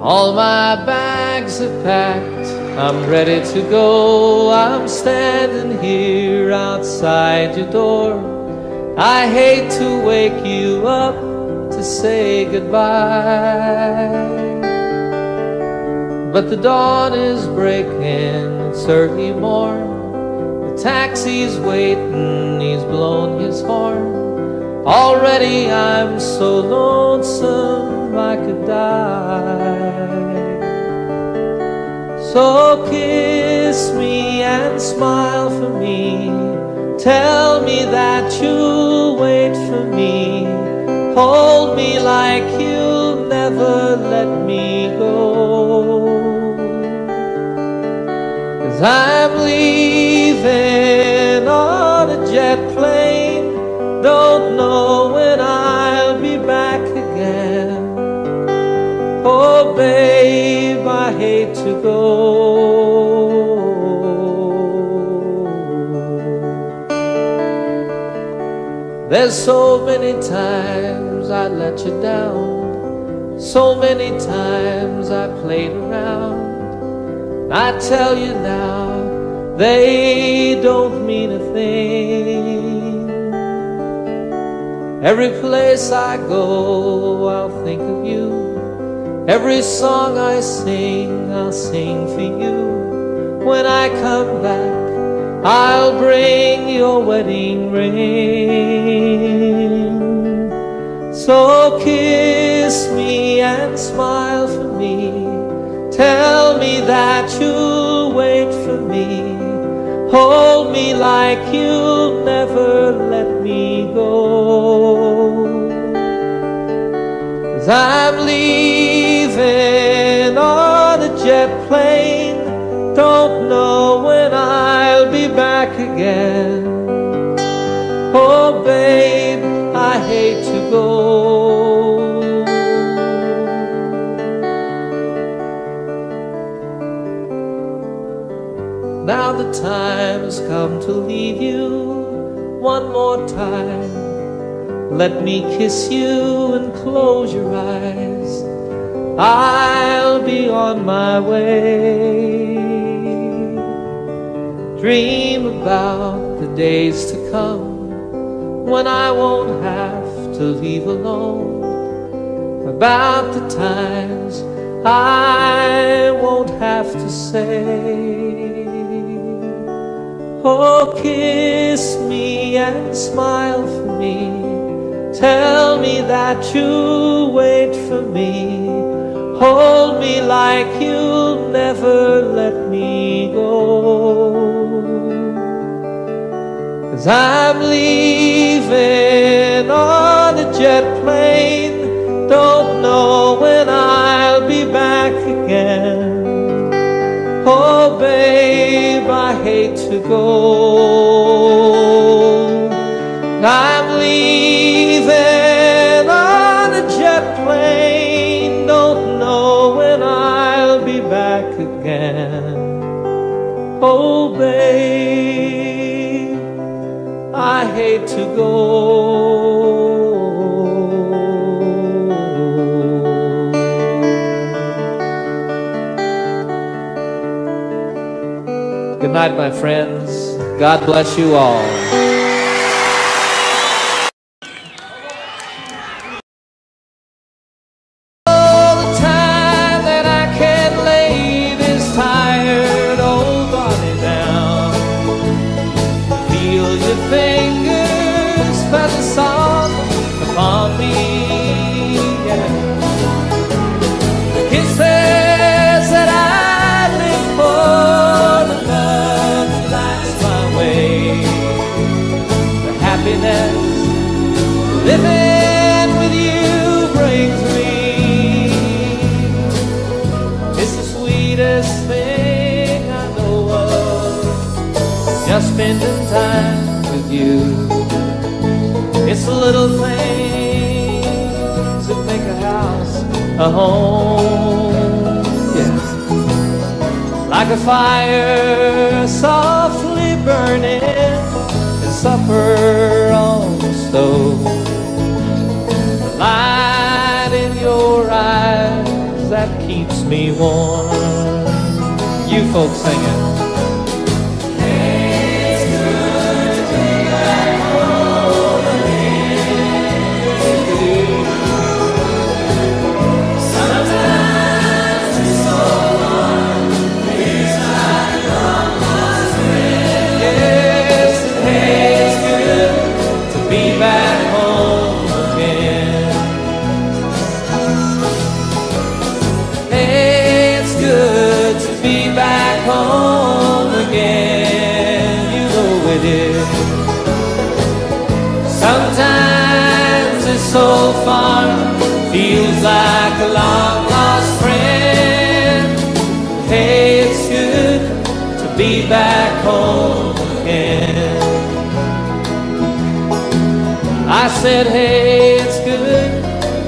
All my bags are packed, I'm ready to go. I'm standing here outside your door. I hate to wake you up to say goodbye, but the dawn is breaking, it's early morn. The taxi's waiting, he's blown his horn. Already I'm so lonesome I could die. So kiss me and smile for me. Tell me that you'll wait for me. Hold me like you'll never let me go. 'Cause I'm leaving on a jet plane. Don't know when I'll be back again. Oh babe, I hate to go. There's so many times I let you down, so many times I played around. I tell you now, they don't mean a thing. Every place I go, I'll think of you. Every song I sing, I'll sing for you. When I come back, I'll bring your wedding ring. So kiss me and smile for me. Tell me that you'll wait for me. Hold me like you'll never let me go. 'Cause I'm leaving on a jet plane. Don't know when I'll be back again. Oh babe, I hate to go. Now the time's come to leave you one more time. Let me kiss you and close your eyes. I'll be on my way. Dream about the days to come when I won't have to leave alone. About the times I won't have to say. Oh, kiss me and smile for me. Tell me that you'll wait for me. Hold me like you'll never let me go. 'Cause I'm leaving on a jet plane. Don't know when I'll be back again. Oh babe, I hate to go. I'm leaving on a jet plane. Don't know when I'll be back again. Oh babe, I hate to go. Good night, my friends. God bless you all. Oh, the time that I can lay this tired old body down. Feel your fingers press the song upon me. Yeah. The kisses that I live for, the love that lights my way, the happiness living with you brings me. It's the sweetest thing I know of, just spending time with you. It's the little things that make a house a home. Yeah. Like a fire softly burning and supper on the stove. The light in your eyes that keeps me warm. You folks sing it. Sometimes it's so far, feels like a long lost friend. Hey, it's good to be back home again. I said, hey, it's good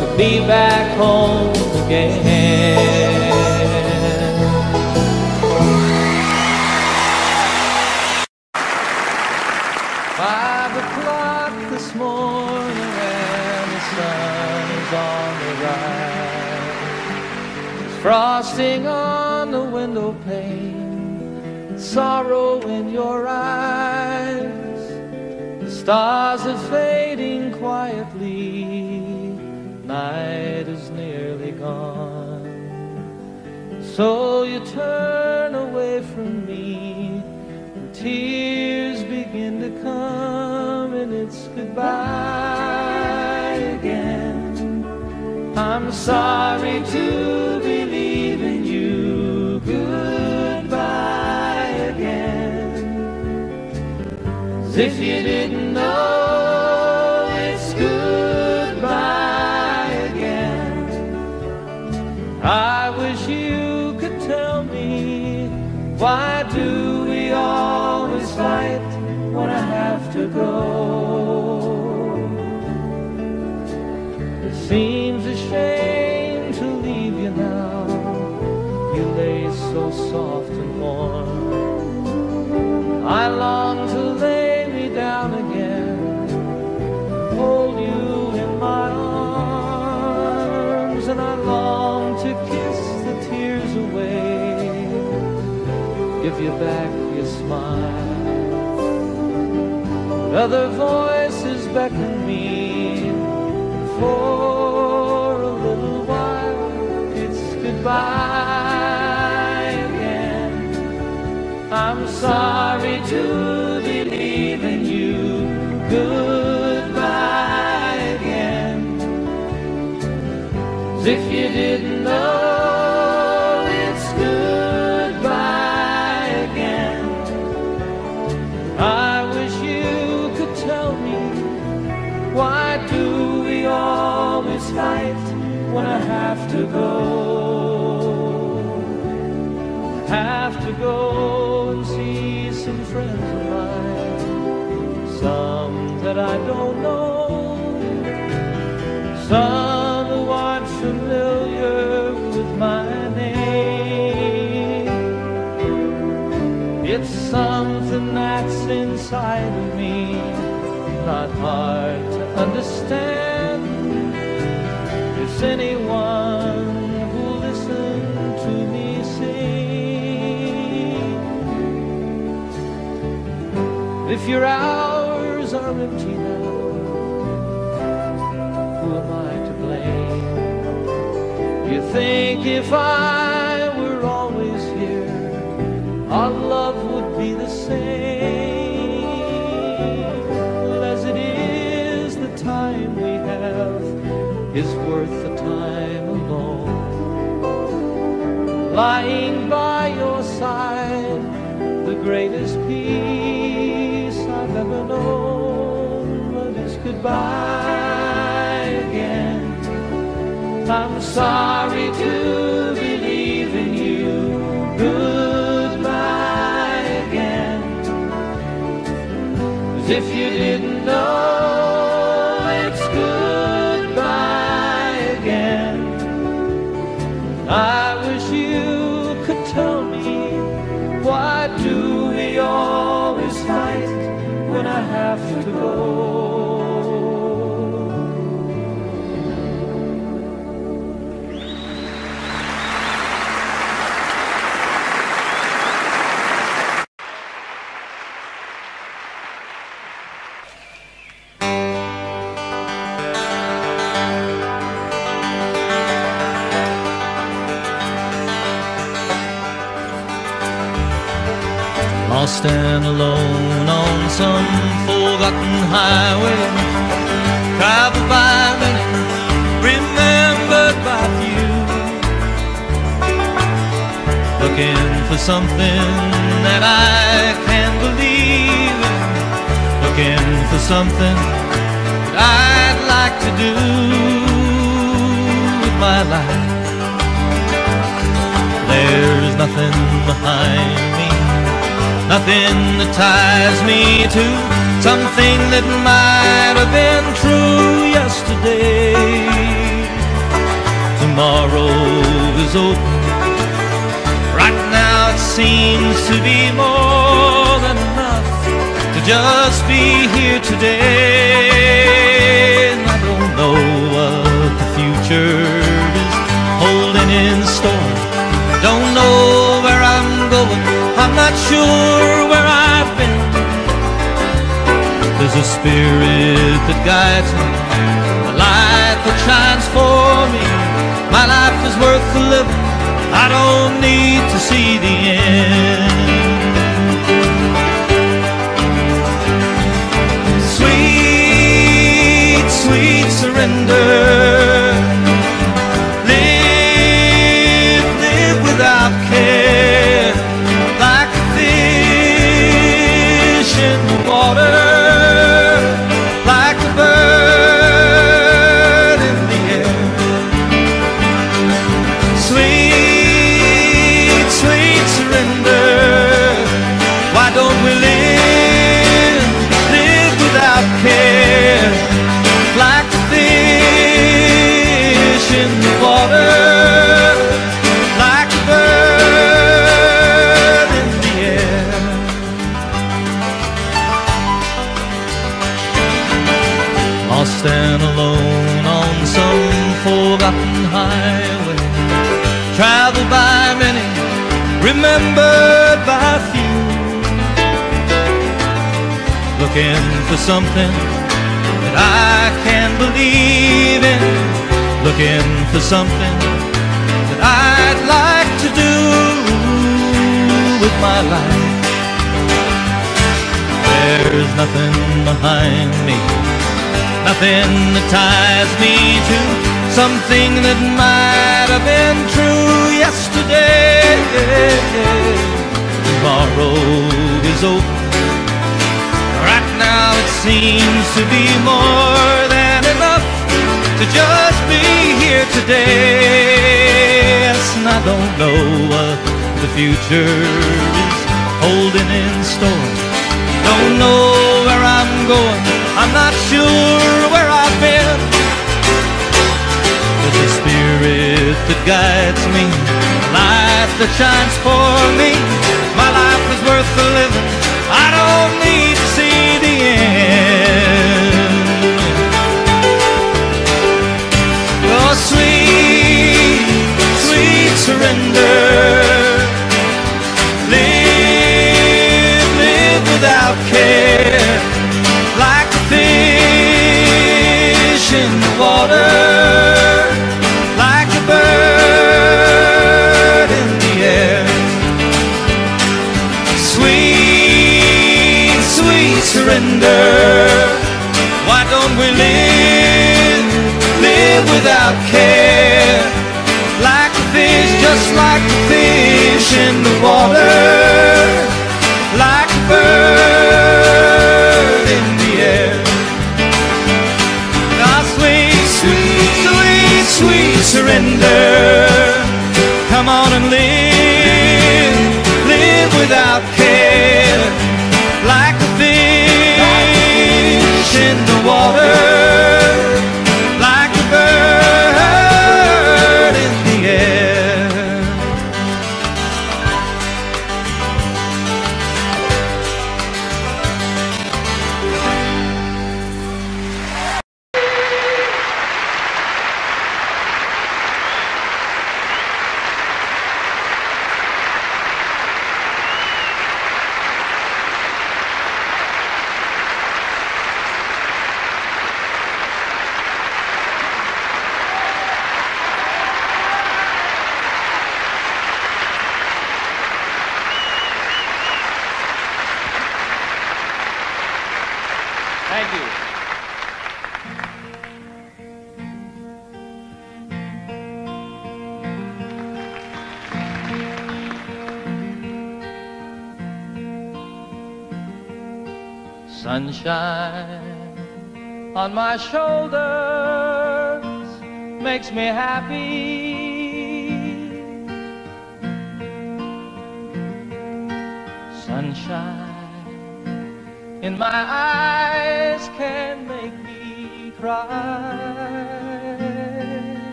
to be back home again. 5 o'clock this morning and the sun is on the rise. There's frosting on the window pane, sorrow in your eyes. The stars are fading quietly, night is nearly gone. So you turn away from me, tears begin to come, and it's goodbye again. I'm sorry to be leaving you, goodbye again. As if you didn't know, it's goodbye again. I wish you could tell me, why do we always fight when I have to go? It seems a shame to leave you now. You lay so soft and warm. I long to lay me down again, hold you in my arms, and I long to kiss the tears away, give you back your smile. Other voices beckon me, for a little while it's goodbye again. I'm sorry to be leaving you, goodbye again. As if you didn't know, it's goodbye again. I wish you could tell me, why do we always fight when I have to go? I have to go and see some friends of mine, some that I don't know, some who aren't familiar with my name. It's something that's inside of me, not hard to understand. If anyone who'll listen to me sing, if your hours are empty now, who am I to blame? You think if I were always here, our love would be the same. Well, as it is, the time we have is worth the time alone. Lying by your side, the greatest peace I've ever known. But it's goodbye again. I'm sorry to be leaving you, goodbye again. As if you didn't know, it's goodbye again. I wish you could tell me, why do we always fight when I have to go? lost and alone on some forgotten highway, traveled by many, remembered by few, looking for something that I can believe in, looking for something that I'd like to do with my life. There's nothing behind me, nothing that ties me to something that might have been true yesterday. Tomorrow is open. Right now it seems to be more than enough to just be here today. And I don't know what the future is holding in store. Don't know where I'm going, I'm not sure where I've been. There's a spirit that guides me, a light that shines for me. My life is worth the living, I don't need to see the end. Sweet, sweet surrender. Without care, like a fish in the water, like a bird in the air. Sweet, sweet surrender. Why don't we live without care, like a fish in the water? Lost and alone on some forgotten highway, traveled by many, remembered by few, looking for something that I can believe in, looking for something that I'd like to do with my life. There's nothing behind me, nothing that ties me to something that might have been true yesterday. Tomorrow is open. Right now it seems to be more than enough to just be here today. Yes, and I don't know what the future is holding in store. Don't know where I'm going, I'm not sure where I've been. There's a spirit that guides me, a light that shines for me. My life is worth the living, I don't need to see the end. Oh, sweet, sweet surrender. Live without care, like a fish in the water, like a bird in the air. Sweet, sweet surrender. Why don't we live without care, like a fish, just like a fish in the water, like a bird in the air. Now sweet, sweet, sweet, sweet surrender. Come on and live without care, like a fish in the water, like a bird in the air. Thank you. Sunshine on my shoulders makes me happy. Sunshine in my eyes can make me cry.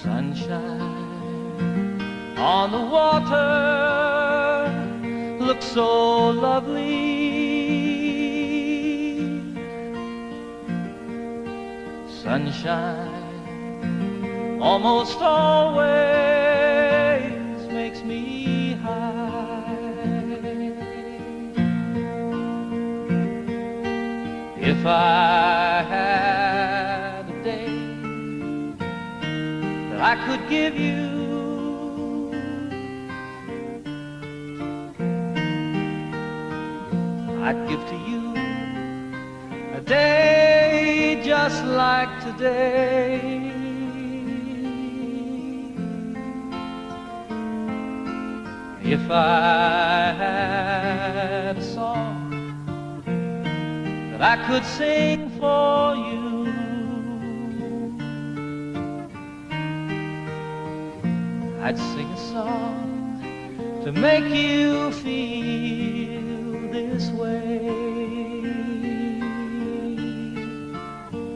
Sunshine on the water looks so lovely. Sunshine almost always makes me high. If I had a day that I could give you, I'd give to you a day just like today. If I had a song that I could sing for you, I'd sing a song to make you feel this way.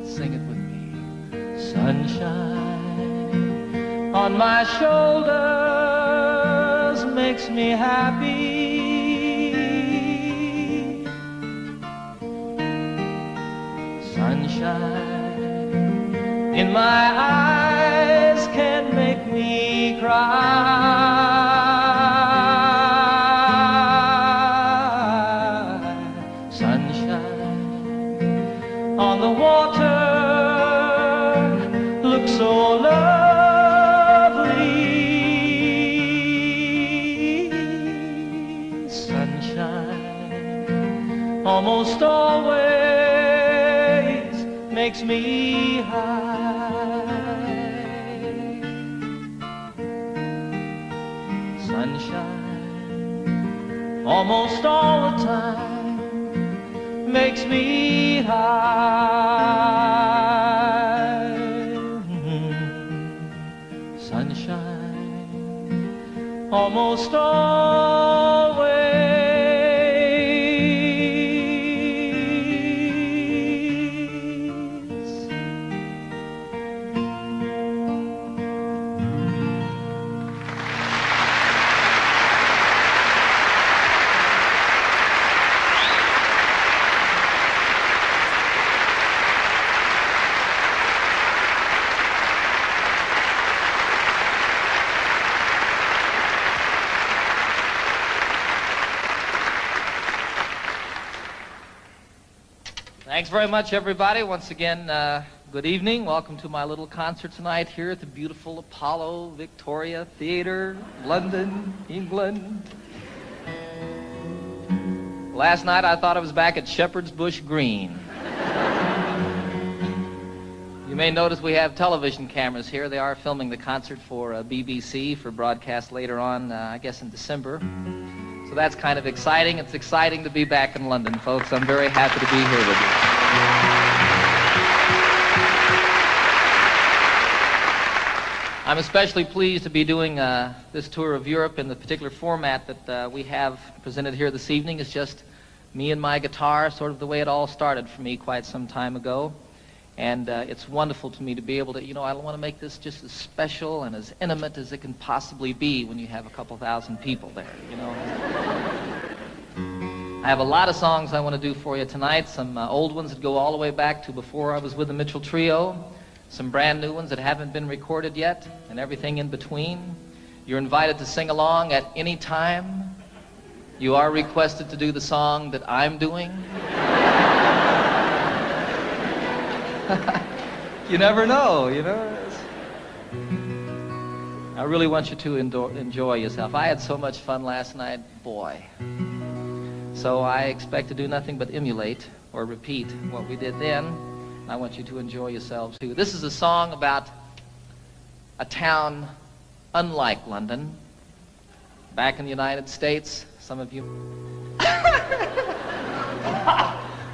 Sing it with me. Sunshine on my shoulders makes me happy. Sunshine in my eyes can make me cry. Sunshine on the water looks so lovely. Sunshine almost always makes me high. Sunshine almost all the time makes me high. Sunshine almost always Thanks very much, everybody. Once again, good evening. Welcome to my little concert tonight here at the beautiful Apollo Victoria Theatre, London, England. Last night I thought I was back at Shepherd's Bush Green. You may notice we have television cameras here. They are filming the concert for BBC for broadcast later on, I guess in December. So that's kind of exciting. It's exciting to be back in London, folks. I'm very happy to be here with you. I'm especially pleased to be doing this tour of Europe in the particular format that we have presented here this evening. It's just me and my guitar, sort of the way it all started for me quite some time ago. And it's wonderful to me to be able to, I want to make this just as special and as intimate as it can possibly be when you have a couple thousand people there, I have a lot of songs I want to do for you tonight, some old ones that go all the way back to before I was with the Mitchell Trio, some brand new ones that haven't been recorded yet, and everything in between. You're invited to sing along at any time. You are requested to do the song that I'm doing. You never know, I really want you to enjoy yourself. I had so much fun last night, boy. So I expect to do nothing but emulate or repeat what we did then. And I want you to enjoy yourselves too. This is a song about a town unlike London. Back in the United States, some of you...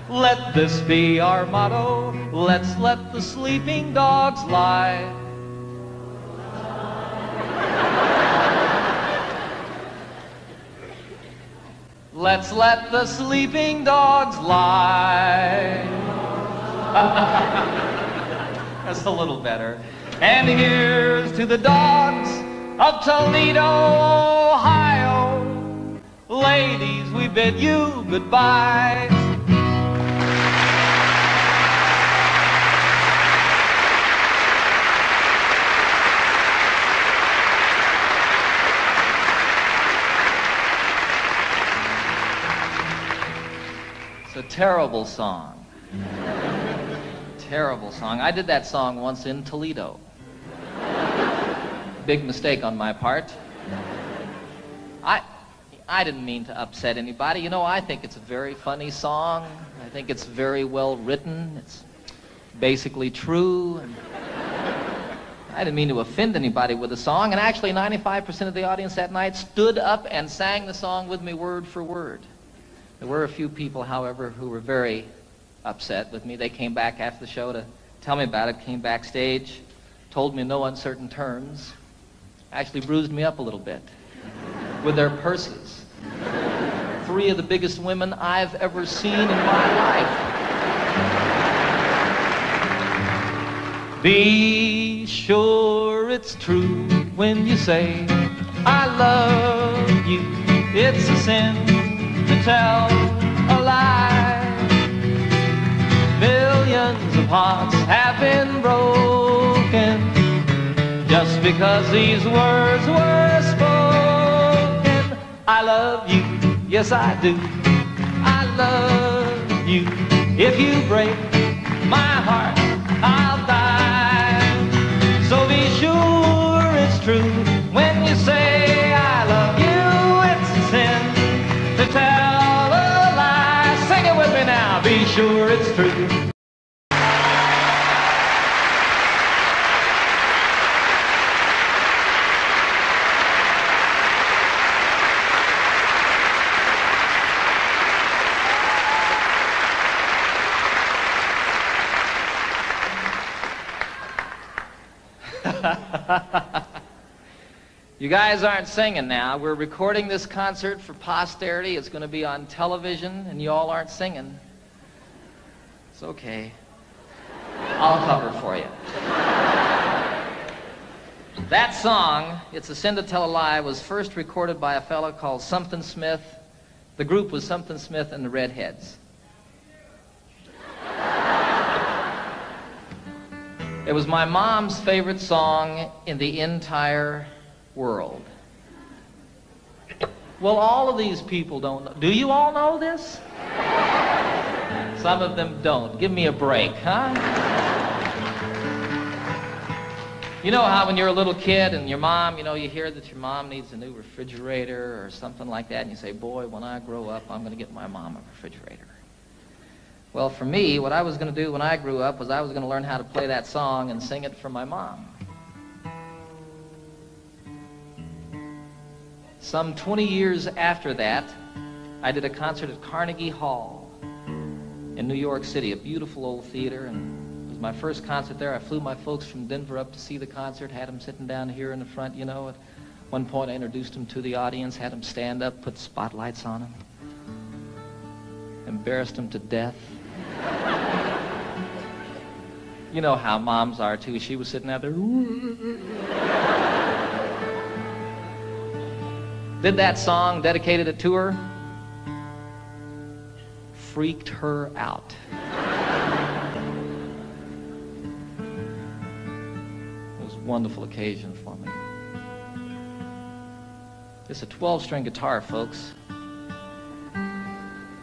Let this be our motto. Let's let the sleeping dogs lie. Let's let the sleeping dogs lie. That's a little better. And here's to the dogs of Toledo, Ohio. Ladies, we bid you goodbye. It's a terrible song. Terrible song. I did that song once in Toledo. Big mistake on my part. I didn't mean to upset anybody. You know, I think it's a very funny song. I think it's very well written. It's basically true. And I didn't mean to offend anybody with the song. And actually, 95% of the audience that night stood up and sang the song with me word for word. There were a few people, however, who were very upset with me. They came back after the show to tell me about it, came backstage, told me in no uncertain terms, actually bruised me up a little bit with their purses. 3 of the biggest women I've ever seen in my life. Be sure it's true when you say, I love you. It's a sin to tell a lie. Millions of hearts have been broken just because these words were spoken. I love you, yes I do. I love you. If you break my heart, I'll die. So be sure it's true when you say I love you. It's a sin to tell a lie. Sing it with me now. Be sure it's true. You guys aren't singing now. We're recording this concert for posterity. It's going to be on television, and you all aren't singing. It's okay. I'll cover for you. That song, It's a Sin to Tell a Lie, was first recorded by a fellow called Something Smith. The group was Something Smith and the Redheads. It was my mom's favorite song in the entire world. Well, all of these people don't know. Do you all know this? Some of them don't. Give me a break, huh? You know how when you're a little kid and your mom, you hear that your mom needs a new refrigerator or something like that, and you say, boy, when I grow up, I'm going to get my mom a refrigerator. Well, for me, what I was going to do when I grew up was I was going to learn how to play that song and sing it for my mom. Some 20 years after that, I did a concert at Carnegie Hall in New York City, a beautiful old theater, and it was my first concert there. I flew my folks from Denver up to see the concert, had them sitting down here in the front, At one point, I introduced them to the audience, had them stand up, put spotlights on them, embarrassed them to death. You know how moms are, too. She was sitting out there. Did that song, dedicated it to her. Freaked her out. It was a wonderful occasion for me. It's a 12-string guitar, folks.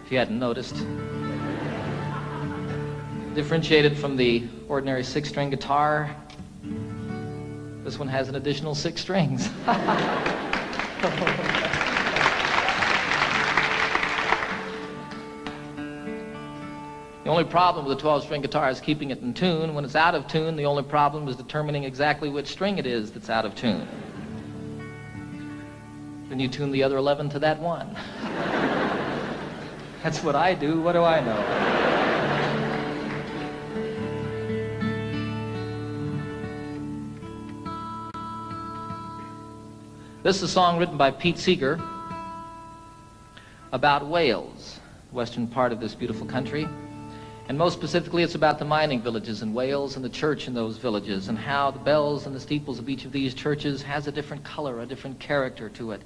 If you hadn't noticed. Differentiated from the ordinary 6-string guitar, this one has an additional 6 strings. The only problem with a 12-string guitar is keeping it in tune. When it's out of tune, the only problem is determining exactly which string it is that's out of tune. Then you tune the other 11 to that one. That's what I do. What do I know? This is a song written by Pete Seeger about Wales, the western part of this beautiful country. And most specifically, it's about the mining villages in Wales and the church in those villages and how the bells and the steeples of each of these churches has a different color, a different character to it.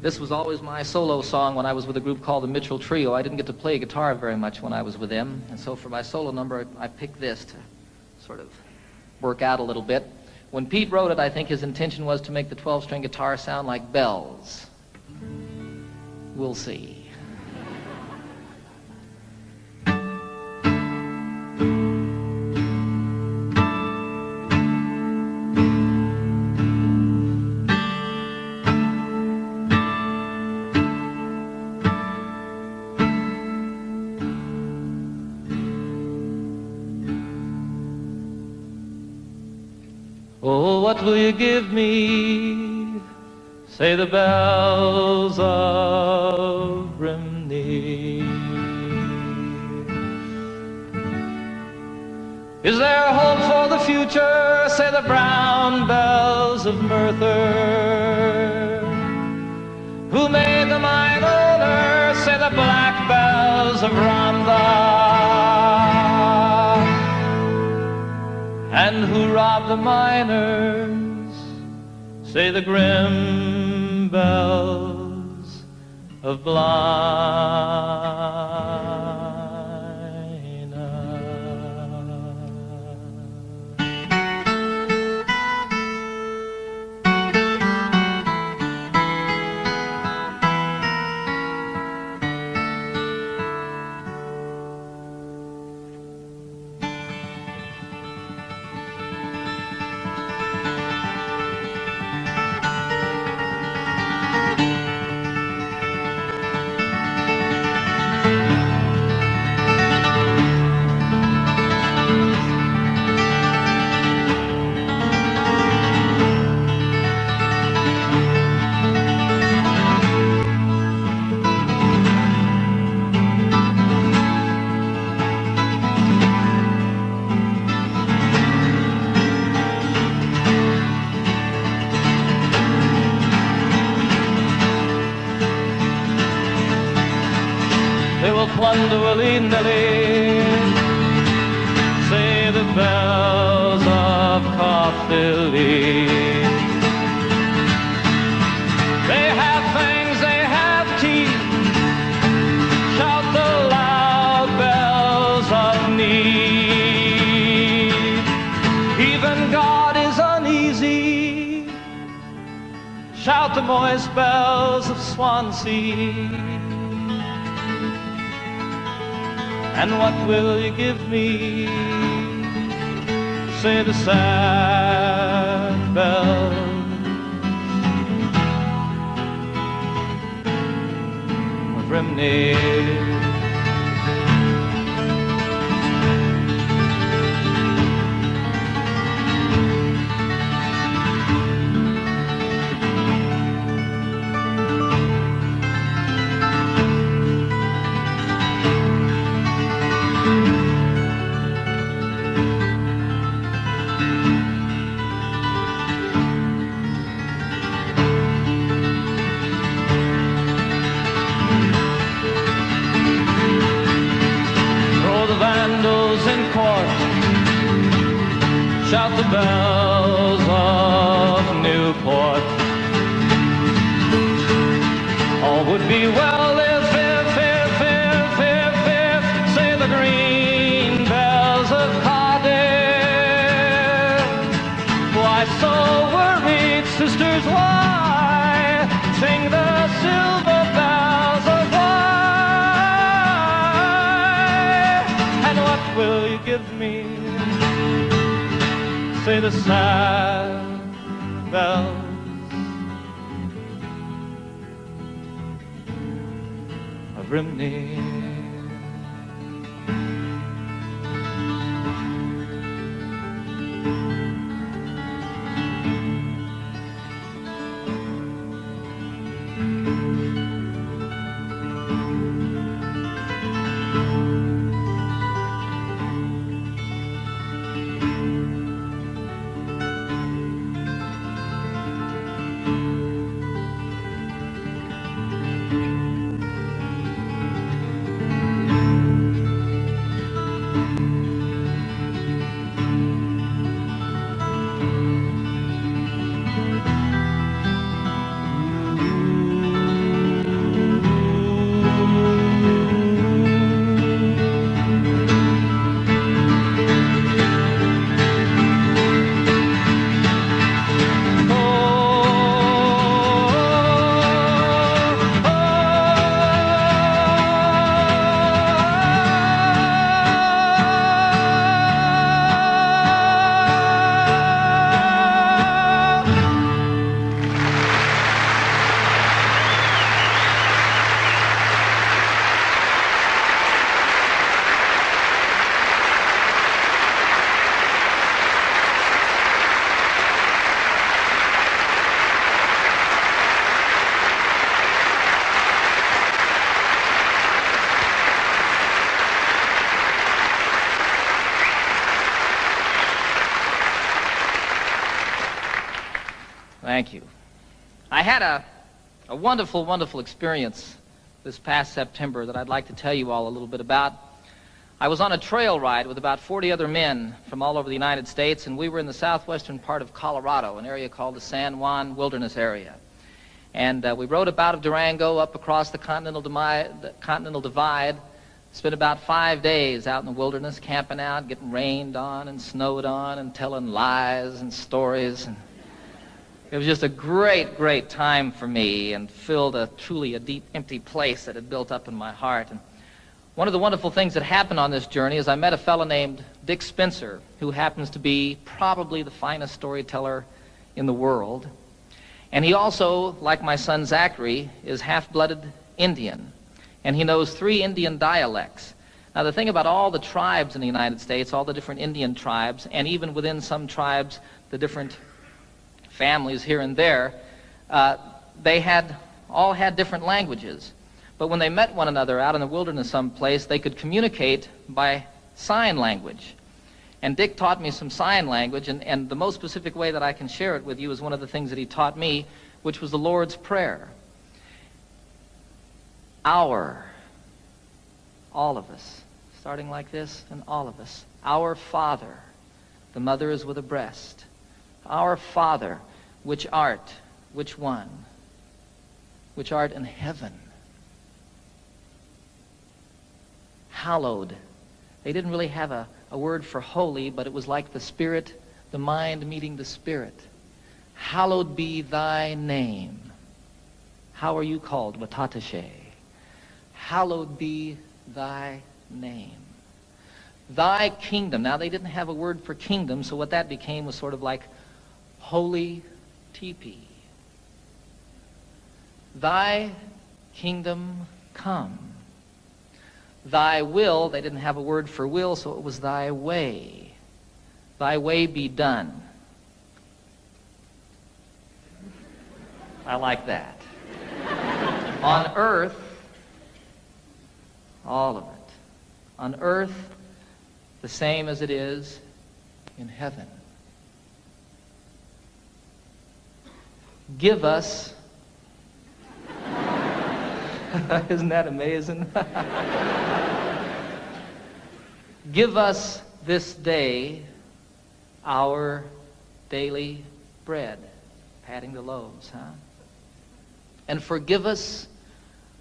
This was always my solo song when I was with a group called the Mitchell Trio. I didn't get to play guitar very much when I was with them, and so for my solo number, I picked this to sort of work out a little bit. When Pete wrote it, I think his intention was to make the 12-string guitar sound like bells. We'll see. Oh, what will you give me? Say the bells of Brimney. Is there hope for the future? Say the brown bells of Merthyr. Who made the mine owner? Say the black bells of Rhondda. And who robbed the miners? Say the grim bells of Blaina. Plunder willy-nilly, say the bells of Caerphilly. They have fangs, they have teeth, shout the loud bells of need. Even God is uneasy, shout the moist bells of Swansea. And what will you give me? Say the sad bells of Brimney. Shout the bells of Newport. All would be well if, say the green bells of Cardiff. Why so worried, sisters, why sing the silver bells of Wye? And what will you give me? Say the sad bells of Brimney. Thank you. I had a wonderful, wonderful experience this past September that I'd like to tell you all a little bit about. I was on a trail ride with about 40 other men from all over the United States, and we were in the southwestern part of Colorado, an area called the San Juan Wilderness Area. And we rode up out of Durango up across the Continental Divide, spent about 5 days out in the wilderness, camping out, getting rained on and snowed on and telling lies and stories. And it was just a great, great time for me and filled truly a deep, empty place that had built up in my heart. And one of the wonderful things that happened on this journey is I met a fellow named Dick Spencer, who happens to be probably the finest storyteller in the world. And he also, like my son Zachary, is half-blooded Indian. And he knows 3 Indian dialects. Now, the thing about all the tribes in the United States, all the different Indian tribes, and even within some tribes, the different families here and there, they all had different languages. But when they met one another out in the wilderness someplace, they could communicate by sign language. And Dick taught me some sign language, and the most specific way that I can share it with you is one of the things that he taught me, which was the Lord's Prayer. Our, all of us, starting like this, and all of us. Our Father, the mother is with a breast. Our Father, which art, which one? Which art in heaven. Hallowed. They didn't really have a word for holy, but it was like the Spirit, the mind meeting the Spirit. Hallowed be thy name. How are you called? Watatashe. Hallowed be thy name. Thy kingdom. Now, they didn't have a word for kingdom, so what that became was sort of like holy teepee. Thy kingdom come. Thy will, they didn't have a word for will, so it was thy way. Thy way be done. I like that. On earth, all of it. On earth, the same as it is in heaven. Give us, isn't that amazing? Give us this day our daily bread. Patting the loaves, huh? And forgive us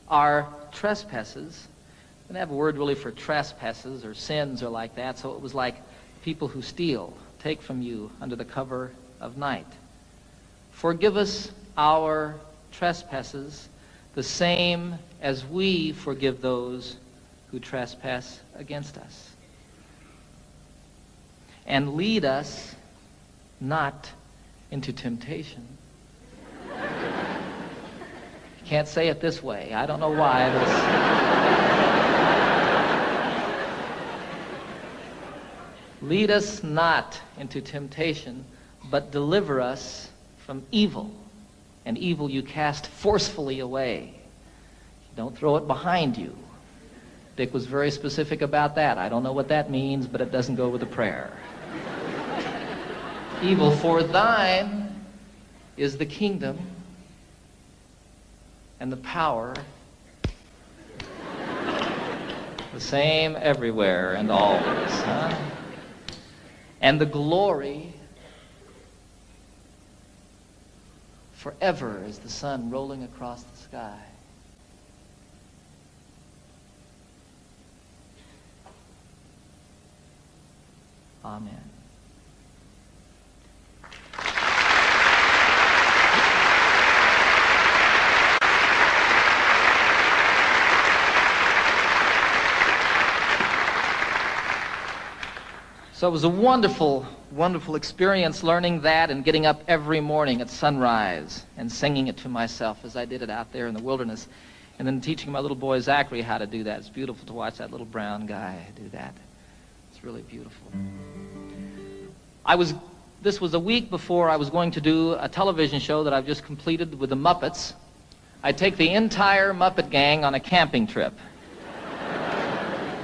our trespasses. I didn't have a word really for trespasses or sins or like that, so it was like people who steal, take from you under the cover of night. Forgive us our trespasses, the same as we forgive those who trespass against us. And lead us not into temptation. Can't say it this way. I don't know why. Lead us not into temptation, but deliver us from evil. And evil you cast forcefully away. Don't throw it behind you. Dick was very specific about that. I don't know what that means, but it doesn't go with the prayer. Evil, for thine is the kingdom and the power, the same everywhere and always, huh? And the glory forever as the sun rolling across the sky. Amen. So it was a wonderful, wonderful experience learning that and getting up every morning at sunrise and singing it to myself as I did it out there in the wilderness, and then teaching my little boy Zachary how to do that. It's beautiful to watch that little brown guy do that. It's really beautiful. This was a week before I was going to do a television show that I've just completed with the Muppets. I take the entire Muppet gang on a camping trip.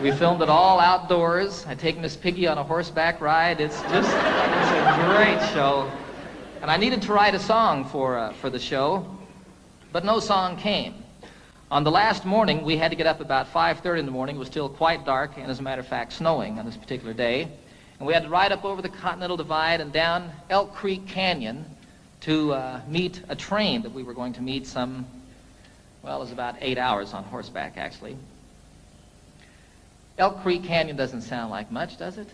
We filmed it all outdoors. I take Miss Piggy on a horseback ride. It's a great show. And I needed to write a song for the show, but no song came. On the last morning, we had to get up about 5:30 in the morning. It was still quite dark, and as a matter of fact, snowing on this particular day. And we had to ride up over the Continental Divide and down Elk Creek Canyon to meet a train that we were going to meet some, well, it was about 8 hours on horseback, actually. Elk Creek Canyon doesn't sound like much, does it?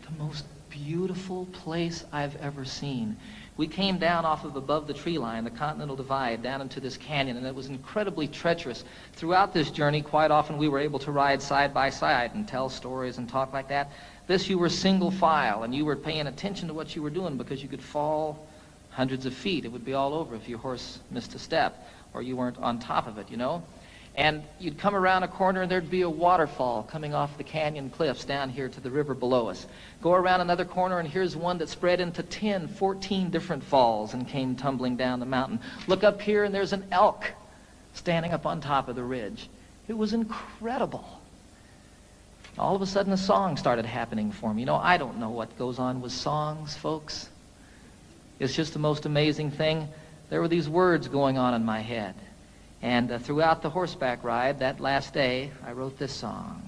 The most beautiful place I've ever seen. We came down off of above the tree line, the Continental Divide, down into this canyon, and it was incredibly treacherous. Throughout this journey, quite often we were able to ride side by side and tell stories and talk like that. This, you were single file, and you were paying attention to what you were doing because you could fall hundreds of feet. It would be all over if your horse missed a step or you weren't on top of it, you know. And you'd come around a corner and there'd be a waterfall coming off the canyon cliffs down here to the river below us. Go around another corner and here's one that spread into 10, 14 different falls and came tumbling down the mountain. Look up here and there's an elk standing up on top of the ridge. It was incredible. All of a sudden a song started happening for me. You know, I don't know what goes on with songs, folks. It's just the most amazing thing. There were these words going on in my head. And throughout the horseback ride, that last day, I wrote this song.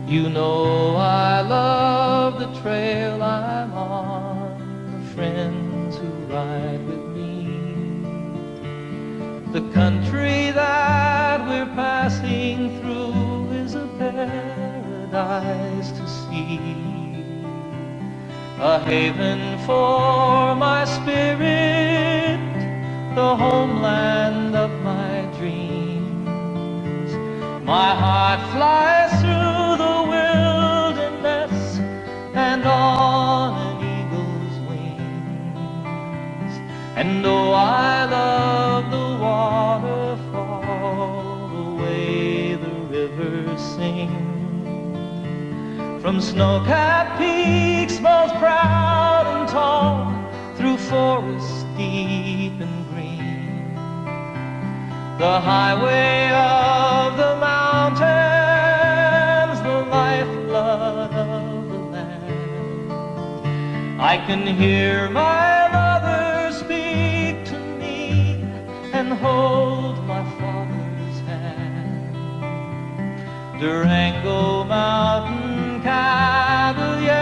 You know I love the trail I'm on, the friends who ride with me, the country that we're passing through is a paradise to see. A haven for my spirit, the homeland of my dreams. My heart flies through the wilderness and on an eagle's wings. And oh, I love the waterfall, the way the rivers sing. From snow-capped peaks both proud and tall, through forests deep and green, the highway of the mountains, the lifeblood of the land. I can hear my mother speak to me and hold my father's hand. Durango Mountain Caballero,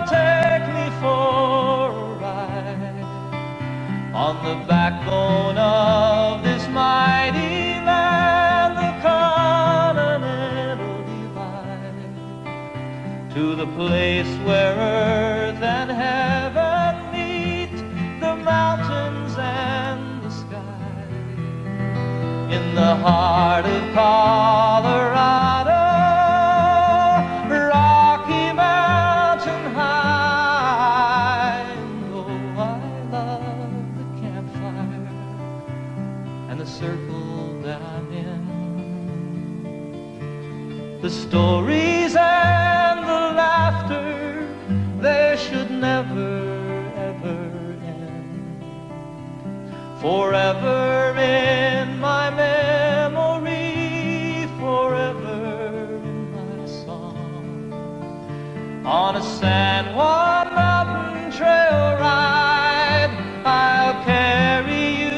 take me for a ride on the backbone of this mighty land, the Continental Divide, to the place where earth and heaven meet, the mountains and the sky, in the heart of Colorado. Circle that I'm in, the stories and the laughter, they should never ever end. Forever in my memory, forever in my song. On a San Juan mountain trail ride, I'll carry you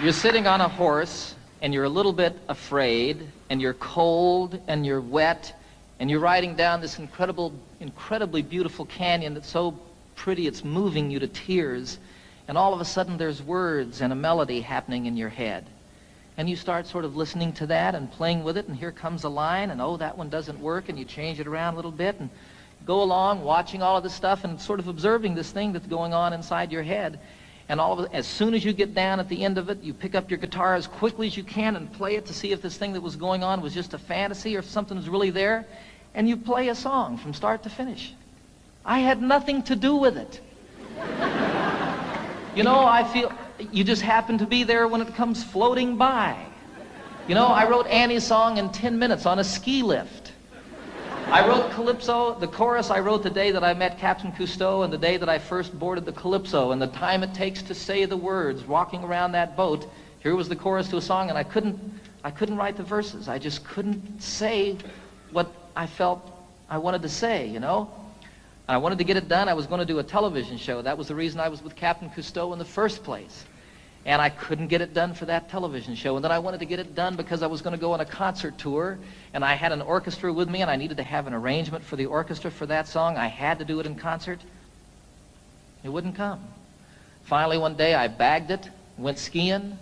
You're sitting on a horse, and you're a little bit afraid, and you're cold, and you're wet, and you're riding down this incredibly beautiful canyon that's so pretty it's moving you to tears, and all of a sudden there's words and a melody happening in your head. And you start sort of listening to that and playing with it, and here comes a line, and oh, that one doesn't work, and you change it around a little bit, and go along watching all of this stuff and sort of observing this thing that's going on inside your head. And all of it, as soon as you get down at the end of it, you pick up your guitar as quickly as you can and play it to see if this thing that was going on was just a fantasy or if something was really there. And you play a song from start to finish. I had nothing to do with it. You know, I feel you just happen to be there when it comes floating by. You know, I wrote Annie's song in 10 minutes on a ski lift. I wrote Calypso, the chorus I wrote the day that I met Captain Cousteau and the day that I first boarded the Calypso, and the time it takes to say the words walking around that boat. Here was the chorus to a song, and I couldn't write the verses. I just couldn't say what I felt I wanted to say, you know. And I wanted to get it done. I was going to do a television show. That was the reason I was with Captain Cousteau in the first place. And I couldn't get it done for that television show. And then I wanted to get it done because I was going to go on a concert tour, and I had an orchestra with me, and I needed to have an arrangement for the orchestra for that song. I had to do it in concert. It wouldn't come. Finally, one day, I bagged it, went skiing,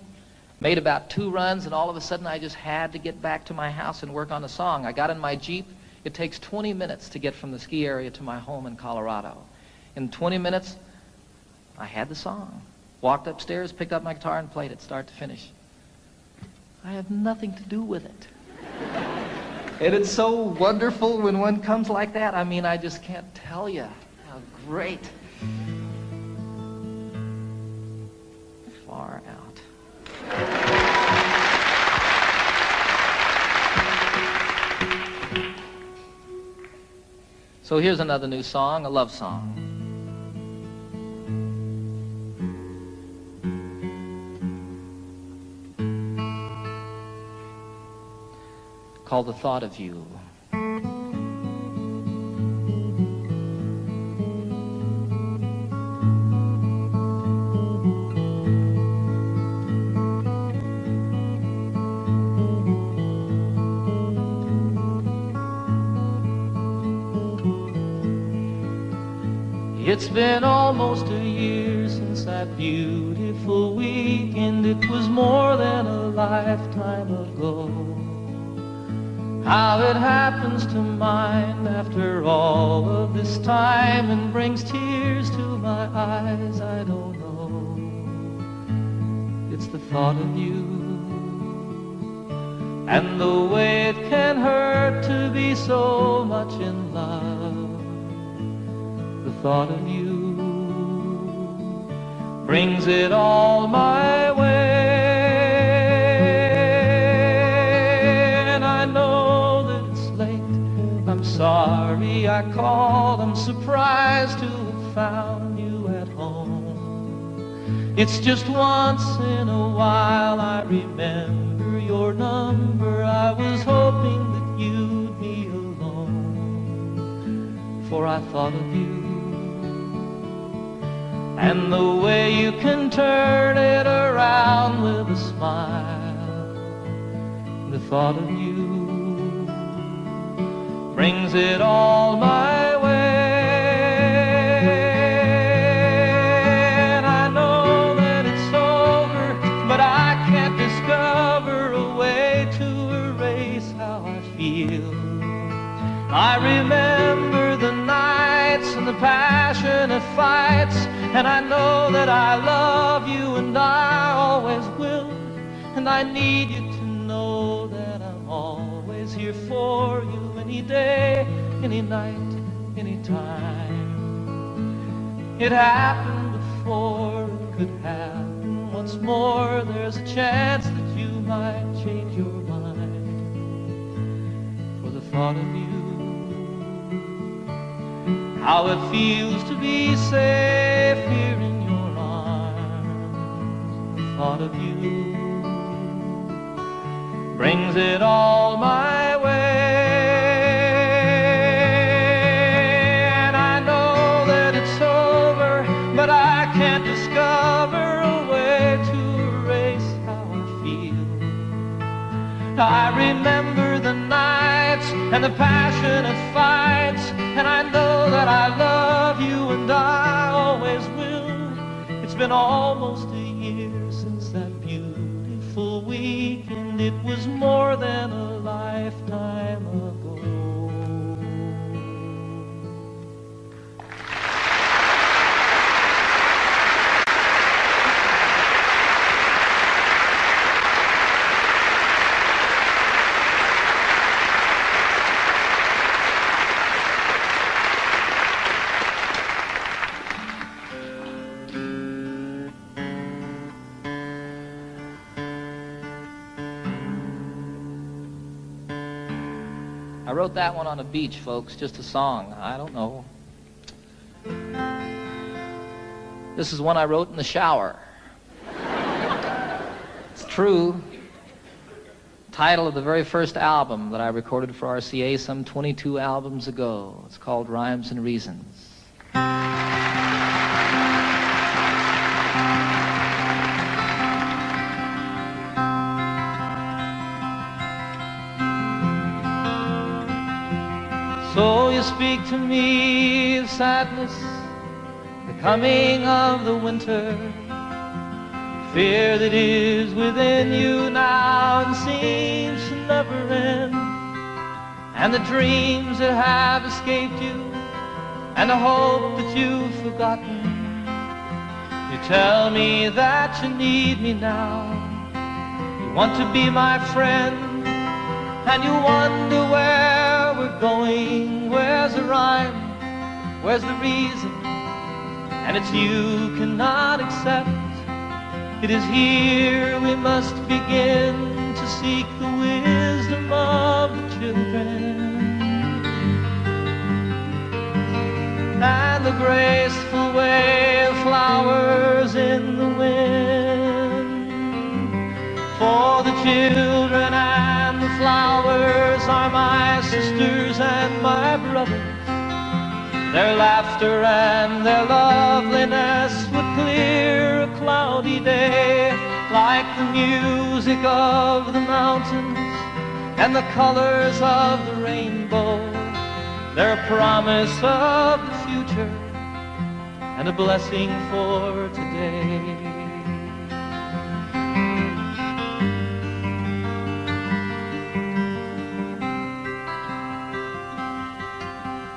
made about 2 runs, and all of a sudden, I just had to get back to my house and work on the song. I got in my Jeep. It takes 20 minutes to get from the ski area to my home in Colorado. In 20 minutes, I had the song. Walked upstairs, picked up my guitar, and played it start to finish. I have nothing to do with it. And it's so wonderful when one comes like that. I mean, I just can't tell you how great. Far out. So here's another new song, a love song. Called The Thought of You. It's been almost a year since that beautiful weekend. It was more than a lifetime ago. How it happens to mind after all of this time and brings tears to my eyes, I don't know. It's the thought of you and the way it can hurt to be so much in love. The thought of you brings it all my way. Sorry I called, I'm surprised to have found you at home. It's just once in a while I remember your number. I was hoping that you'd be alone, for I thought of you and the way you can turn it around with a smile. The thought of you brings it all my way. And I know that it's over, but I can't discover a way to erase how I feel. I remember the nights and the passionate fights, and I know that I love you and I always will. And I need you to know that I'm always here for you. Any day, any night, any time. It happened before, it could happen once more. There's a chance that you might change your mind. For the thought of you, how it feels to be safe here in your arms. The thought of you brings it all my way. I remember the nights and the passionate fights, and I know that I love you and I always will. It's been almost a year since that beautiful weekend. It was more than a lifetime ago. I wrote that one on a beach, folks, just a song. I don't know. This is one I wrote in the shower. It's true. Title of the very first album that I recorded for RCA some 22 albums ago. It's called Rhymes and Reasons. So you speak to me of sadness, the coming of the winter, fear that is within you now and seems to never end, and the dreams that have escaped you, and the hope that you've forgotten. You tell me that you need me now, you want to be my friend, and you wonder where we're going, where's the rhyme, where's the reason, and it's you cannot accept. It is here we must begin to seek the wisdom of the children, and the graceful way of flowers in the wind. For the children and the flowers are my sisters and my brothers. Their laughter and their loveliness would clear a cloudy day, like the music of the mountains and the colors of the rainbow. They're a promise of the future and a blessing for today.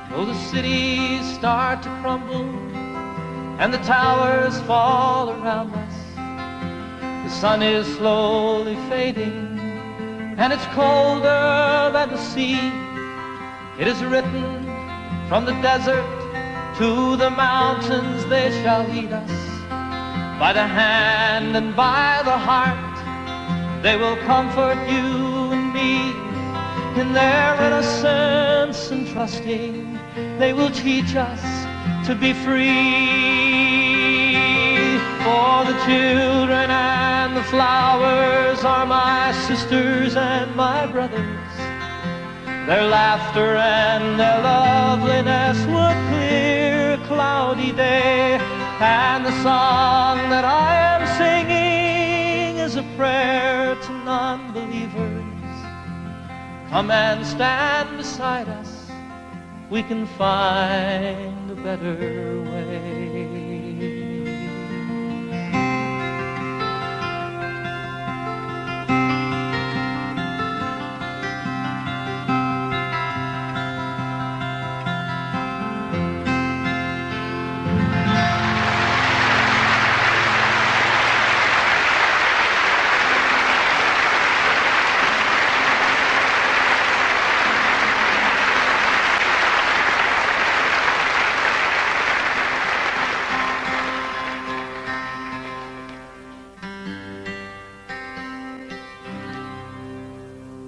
Though the cities start to crumble and the towers fall around us, the sun is slowly fading and it's colder than the sea. It is written from the desert to the mountains, they shall lead us by the hand and by the heart. They will comfort you and me in their innocence and trusting. They will teach us to be free. For the children and the flowers are my sisters and my brothers. Their laughter and their loveliness would clear a cloudy day. And the song that I am singing is a prayer to non-believers. Come and stand beside us. We can find a better way.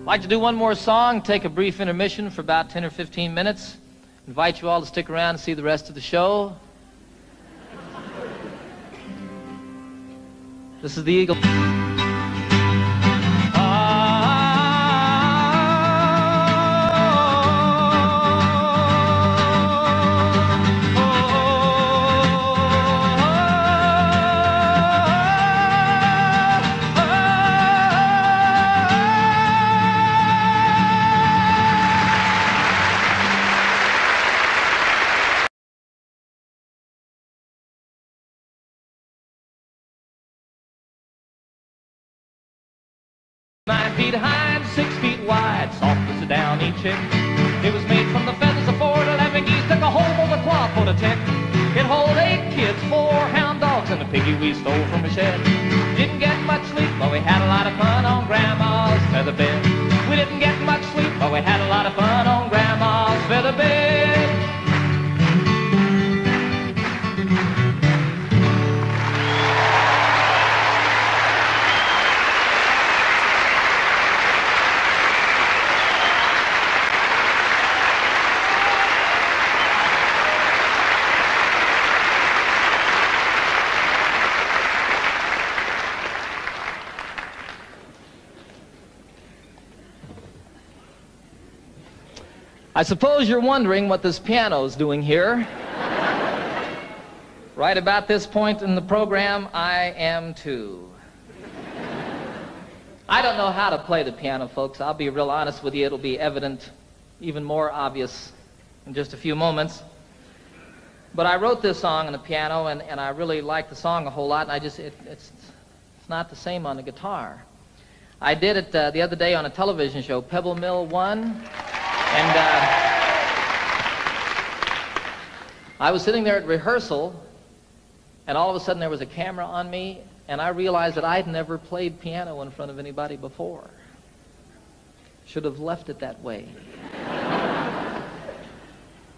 I'd like to do one more song, take a brief intermission for about 10 or 15 minutes. Invite you all to stick around and see the rest of the show. This is the Eagle. High and 6 feet wide, soft as a downy chick. It was made from the feathers of 4 to 11 geese, took a hole over the cloth for the tick. It hold 8 kids, 4 hound dogs, and a piggy we stole from a shed. Didn't get much sleep, but we had a lot of fun on Grandma's feather bed. We didn't get much sleep, but we had a lot of fun on Grandma's feather bed. I suppose you're wondering what this piano's doing here. Right about this point in the program, I am too. I don't know how to play the piano, folks. I'll be real honest with you. It'll be evident, even more obvious, in just a few moments. But I wrote this song on the piano, and I really like the song a whole lot, and it's not the same on the guitar. I did it the other day on a television show, Pebble Mill 1, and I was sitting there at rehearsal, and all of a sudden there was a camera on me, and I realized that I'd never played piano in front of anybody before. Should have left it that way.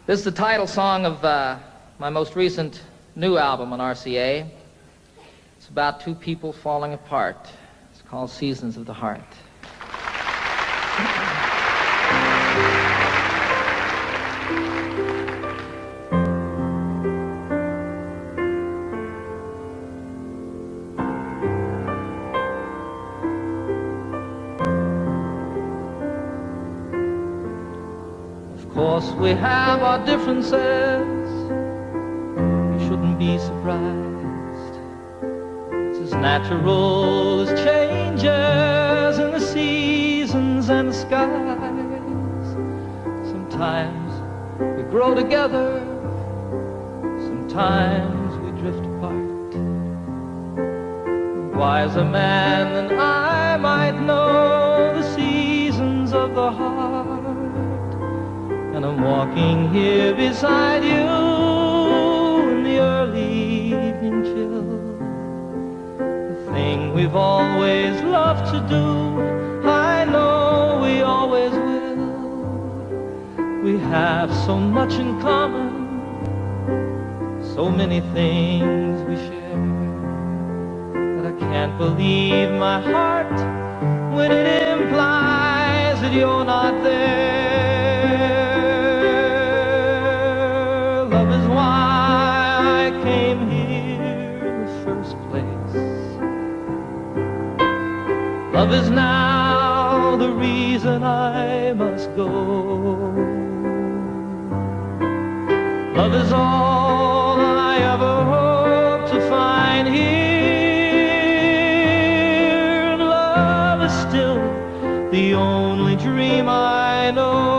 This is the title song of my most recent new album on RCA. It's about two people falling apart. It's called Seasons of the Heart. Of course we have our differences. You shouldn't be surprised. It's as natural as changes in the seasons and the skies. Sometimes we grow together, sometimes we drift apart. A wiser man than I might know the seasons of the heart. And I'm walking here beside you in the early evening chill. The thing we've always loved to do, I know we always will. We have so much in common, so many things we share, that I can't believe my heart when it implies that you're not there. Love is why I came here in the first place. Love is now the reason I must go. Love is all I ever hope to find here. And love is still the only dream I know.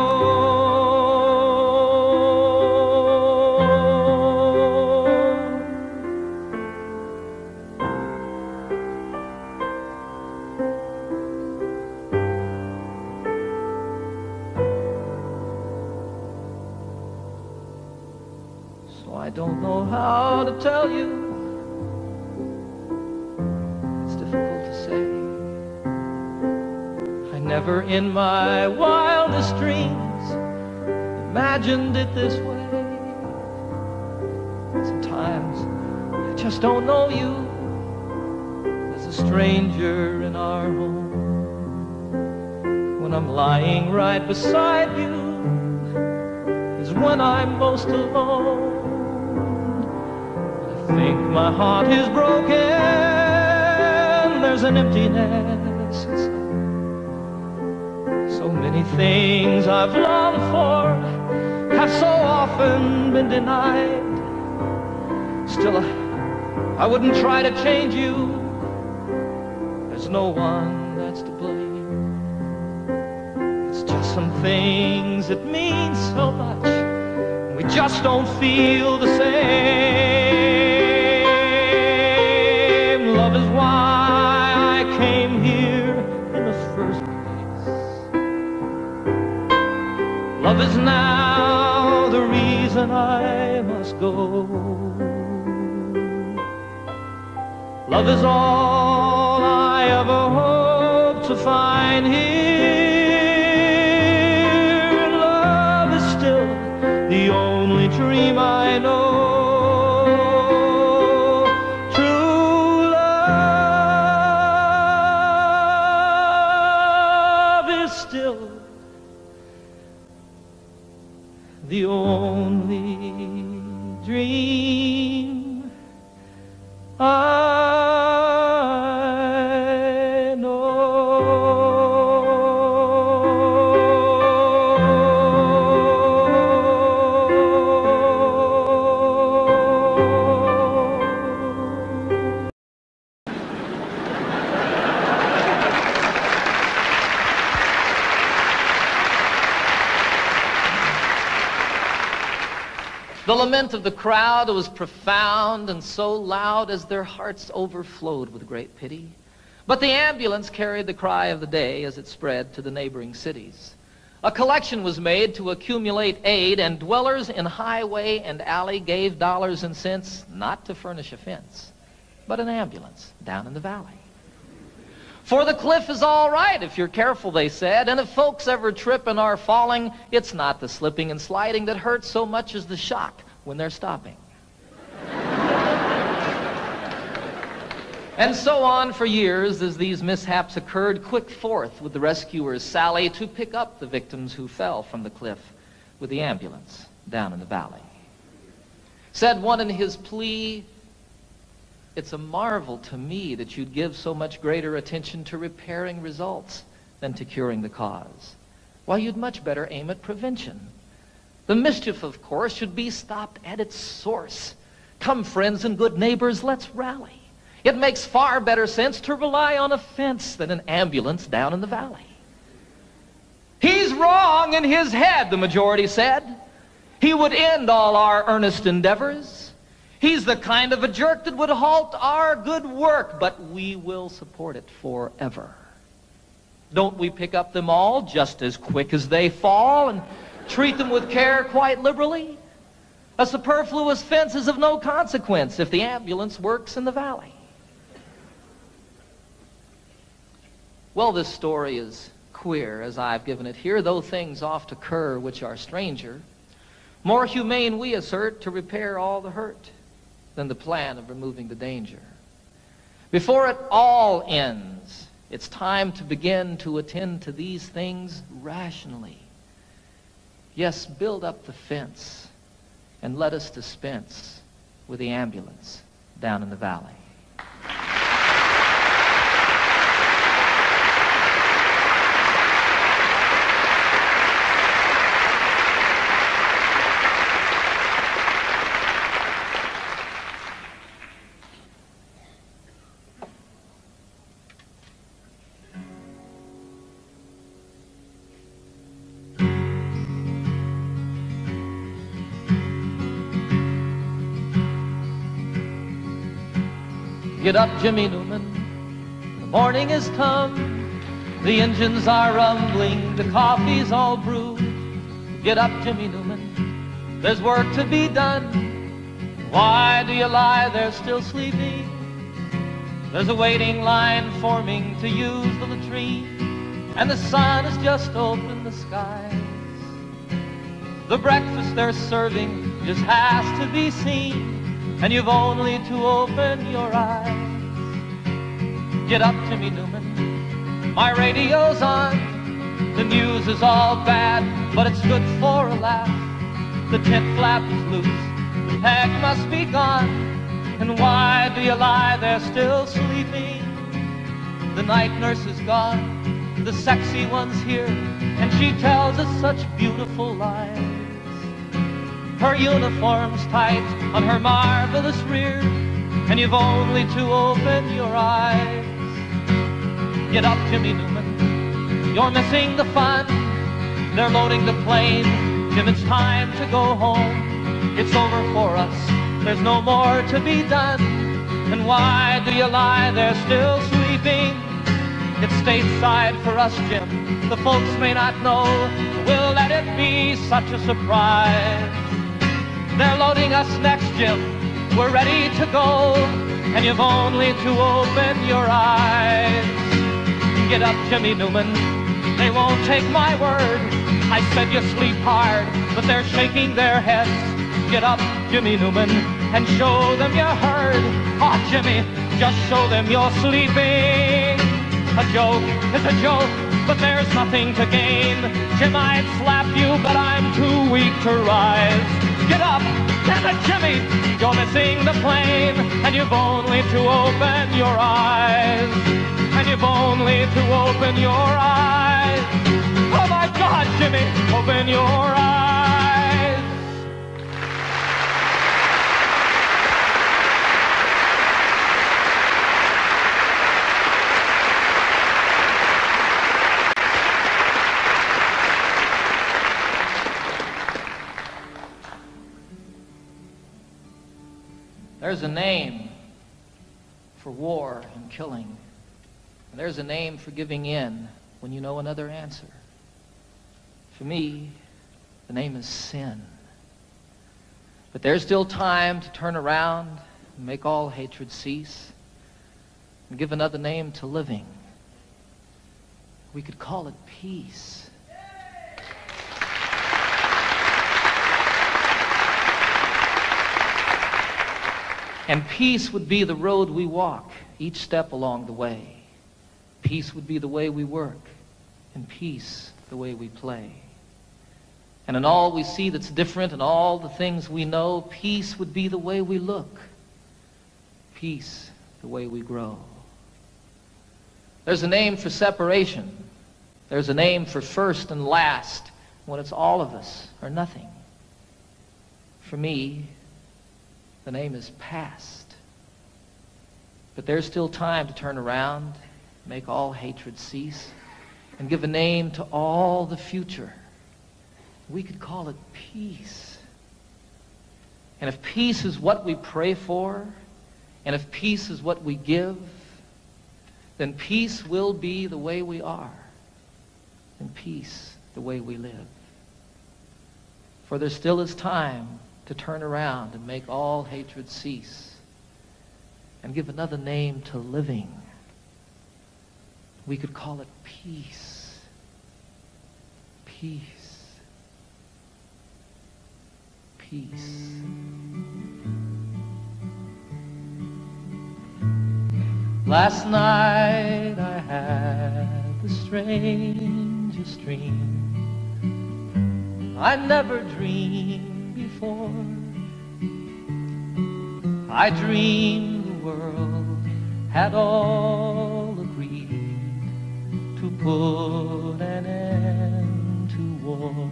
So I don't know how to tell you. It's difficult to say. I never in my wildest dreams imagined it this way. Sometimes I just don't know you as a stranger in our home. When I'm lying right beside you is when I'm most alone. I think my heart is broken. There's an emptiness inside. So many things I've longed for have so often been denied. Still, I wouldn't try to change you. There's no one that's to blame. It's just some things that mean so much. We just don't feel the same. Love is why I came here in the first place. Love is now the reason I must go. Love is all I ever hope to find here. Love is still the only dream I know. True love is still the only dream I know. The lament of the crowd was profound and so loud as their hearts overflowed with great pity. But the ambulance carried the cry of the day as it spread to the neighboring cities. A collection was made to accumulate aid, and dwellers in highway and alley gave dollars and cents not to furnish a fence, but an ambulance down in the valley. For the cliff is all right if you're careful, they said, and if folks ever trip and are falling, it's not the slipping and sliding that hurts so much as the shock when they're stopping. And so on for years as these mishaps occurred, quick forth with the rescuers Sally to pick up the victims who fell from the cliff with the ambulance down in the valley. Said one in his plea, "It's a marvel to me that you'd give so much greater attention to repairing results than to curing the cause. Why, you'd much better aim at prevention. The mischief, of course, should be stopped at its source. Come, friends and good neighbors, let's rally. It makes far better sense to rely on a fence than an ambulance down in the valley." "He's wrong in his head," the majority said. "He would end all our earnest endeavors. He's the kind of a jerk that would halt our good work, but we will support it forever. Don't we pick up them all just as quick as they fall and treat them with care quite liberally? A superfluous fence is of no consequence if the ambulance works in the valley." Well, this story is queer as I've given it here, though things oft occur which are stranger. More humane, we assert, to repair all the hurt than the plan of removing the danger. Before it all ends, it's time to begin to attend to these things rationally. Yes, build up the fence and let us dispense with the ambulance down in the valley. Get up, Jimmy Newman, the morning has come. The engines are rumbling, the coffee's all brewed. Get up, Jimmy Newman, there's work to be done. Why do you lie there still sleeping? There's a waiting line forming to use the latrine, and the sun has just opened the skies. The breakfast they're serving just has to be seen, and you've only to open your eyes. Get up, Jimmy Newman, my radio's on. The news is all bad, but it's good for a laugh. The tent flap is loose, the peg must be gone. And why do you lie there still sleeping? The night nurse is gone, the sexy one's here, and she tells us such beautiful lies. Her uniform's tight on her marvelous rear, and you've only to open your eyes. Get up, Jimmy Newman, you're missing the fun. They're loading the plane, Jim, it's time to go home. It's over for us, there's no more to be done. And why do you lie there still sleeping? It's stateside for us, Jim, the folks may not know. We'll let it be such a surprise. They're loading us next, Jim, we're ready to go, and you've only to open your eyes. Get up, Jimmy Newman, they won't take my word. I said you sleep hard, but they're shaking their heads. Get up, Jimmy Newman, and show them you heard. Oh, Jimmy, just show them you're sleeping. A joke is a joke, but there's nothing to gain. Jim, I'd slap you, but I'm too weak to rise. Get up, damn it, Jimmy, you're missing the plane, and you've only to open your eyes. And you've only to open your eyes. Oh my God, Jimmy, open your eyes. There's a name for war and killing. And there's a name for giving in when you know another answer. For me, the name is sin. But there's still time to turn around and make all hatred cease and give another name to living. We could call it peace. And peace would be the road we walk each step along the way. Peace would be the way we work, and peace the way we play. And in all we see that's different and all the things we know, peace would be the way we look. Peace the way we grow. There's a name for separation. There's a name for first and last when it's all of us or nothing. For me, the name is past. But there's still time to turn around, make all hatred cease, and give a name to all the future. We could call it peace. And if peace is what we pray for, and if peace is what we give, then peace will be the way we are, and peace the way we live. For there still is time to turn around and make all hatred cease and give another name to living. We could call it peace. Peace. Peace. Last night I had the strangest dream. I never dreamed before. I dreamed the world had all agreed to put an end to war.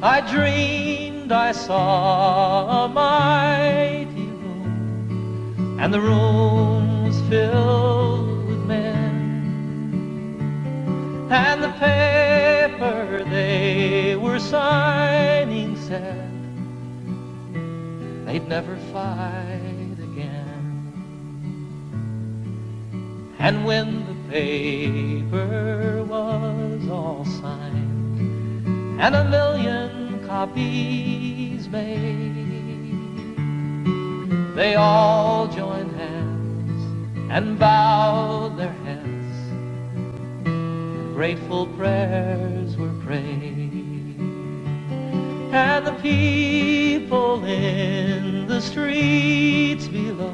I dreamed I saw a mighty room, and the room was filled with men, and the paper they were signing said they'd never fight again. And when the paper was all signed and 1,000,000 copies made, they all joined hands and bowed their heads, and grateful prayers were prayed. And the people in the streets below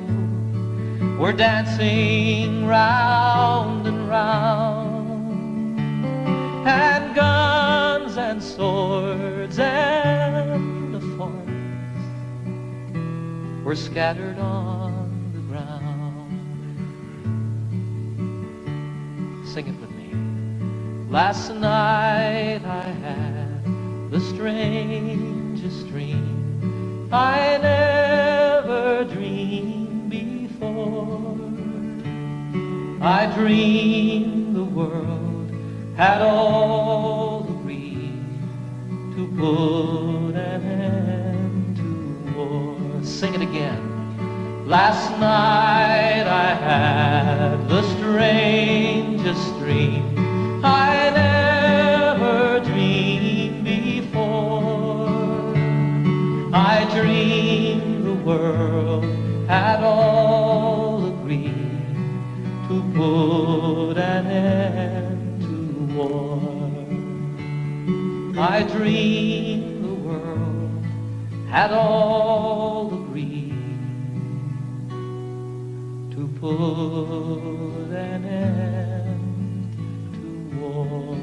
were dancing round and round, and guns and swords and the forms were scattered on the ground. Sing it with me. Last night I had the strangest dream. I never dreamed before. I dreamed the world had all agreed to put an end to war. Sing it again. Last night I had the strangest dream. I never dreamed before. I dreamed the world had all agreed to put an end to war. I dreamed the world had all agreed to put an end to war.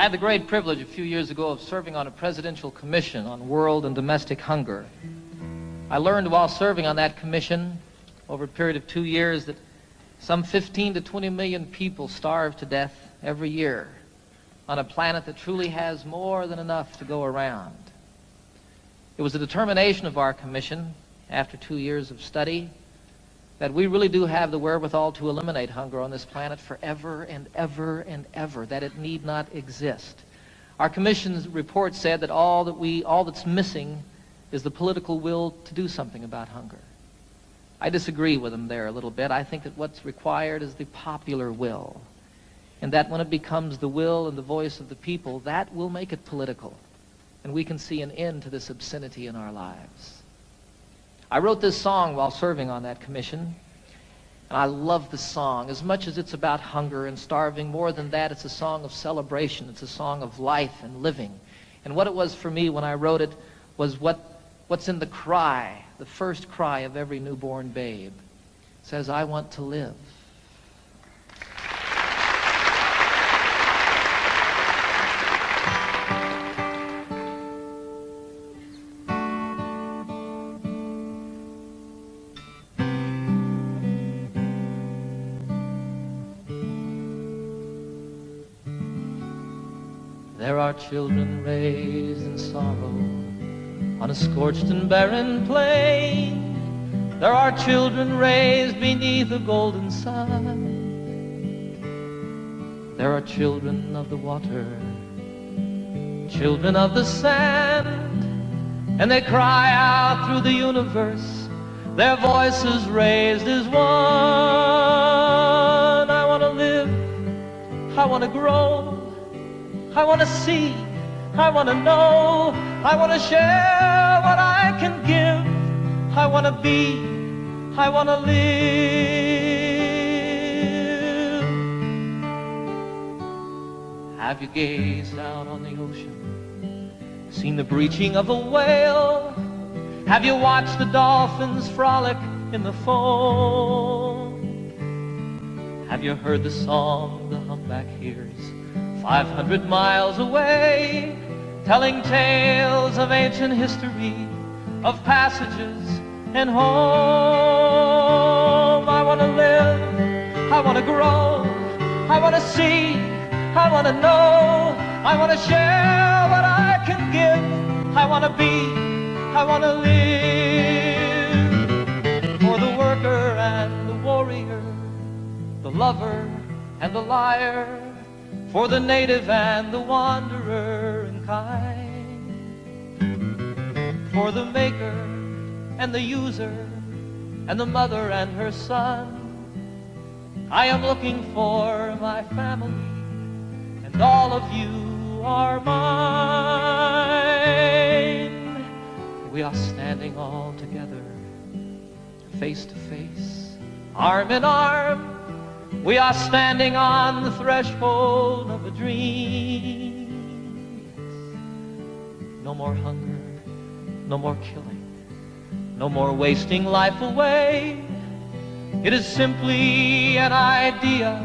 had the great privilege a few years ago of serving on a presidential commission on world and domestic hunger. I learned while serving on that commission over a period of 2 years that some 15 to 20 million people starve to death every year on a planet that truly has more than enough to go around. It was the determination of our commission, after 2 years of study, that we really do have the wherewithal to eliminate hunger on this planet forever and ever and ever, that it need not exist. Our commission's report said that all that's missing is the political will to do something about hunger. I disagree with them there a little bit. I think that what's required is the popular will, and that when it becomes the will and the voice of the people, that will make it political, and we can see an end to this obscenity in our lives. I wrote this song while serving on that commission, and I love the song. As much as it's about hunger and starving, more than that, it's a song of celebration. It's a song of life and living. And what it was for me when I wrote it was what's in the cry, the first cry of every newborn babe. It says, I want to live. There are children raised in sorrow on a scorched and barren plain. There are children raised beneath a golden sun. There are children of the water, children of the sand, and they cry out through the universe, their voices raised as one. I want to live, I want to grow, I want to see, I want to know, I want to share what I can give, I want to be, I want to live. Have you gazed out on the ocean, seen the breaching of a whale? Have you watched the dolphins frolic in the foam? Have you heard the song the humpback hears 500 miles away, telling tales of ancient history, of passages and home? I want to live, I want to grow, I want to see, I want to know, I want to share what I can give, I want to be, I want to live. For the worker and the warrior, the lover and the liar, for the native and the wanderer and kind, for the maker and the user and the mother and her son, I am looking for my family, and all of you are mine. We are standing all together, face to face, arm in arm. We are standing on the threshold of a dream. No more hunger, no more killing, no more wasting life away. It is simply an idea,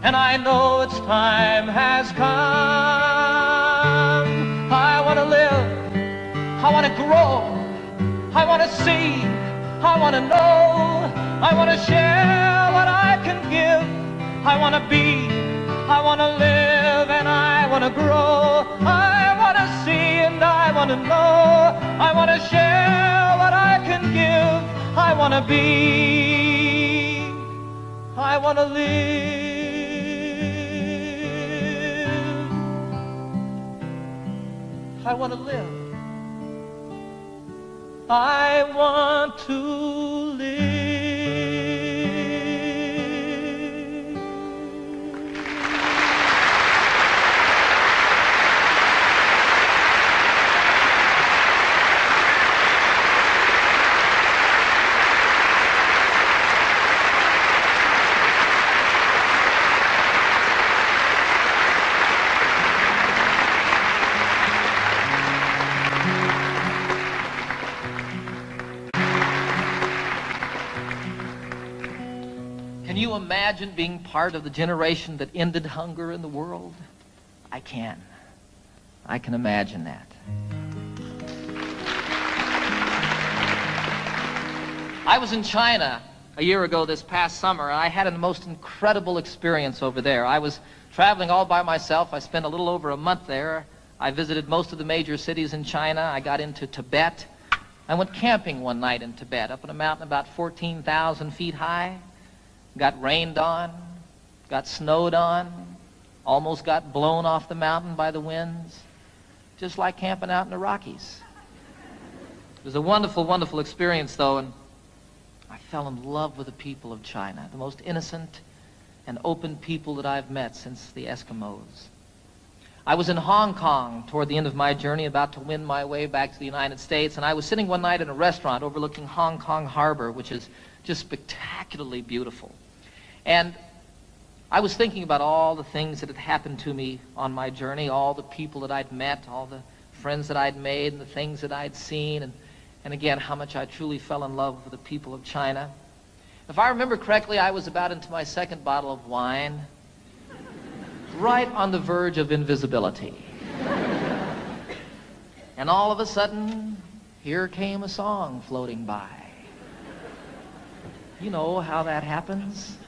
and I know its time has come. I want to live, I want to grow, I want to see, I want to know, I want to share what I can give, I want to be, I want to live, and I want to grow, I want to see and I want to know, I want to share what I can give, I want to be, I want to live, I want to live, I want to live. Can you imagine being part of the generation that ended hunger in the world? I can. I can imagine that. I was in China a year ago this past summer, and I had a most incredible experience over there. I was traveling all by myself. I spent a little over a month there. I visited most of the major cities in China. I got into Tibet. I went camping one night in Tibet, up on a mountain about 14,000 feet high. Got rained on, got snowed on, almost got blown off the mountain by the winds, just like camping out in the Rockies. It was a wonderful, wonderful experience, though, and I fell in love with the people of China, the most innocent and open people that I've met since the Eskimos. I was in Hong Kong toward the end of my journey, about to win my way back to the United States, and I was sitting one night in a restaurant overlooking Hong Kong Harbor, which is just spectacularly beautiful. And I was thinking about all the things that had happened to me on my journey, all the people that I'd met, all the friends that I'd made, and the things that I'd seen, and again, how much I truly fell in love with the people of China. If I remember correctly, I was about into my second bottle of wine, right on the verge of invisibility. And all of a sudden, here came a song floating by. You know how that happens.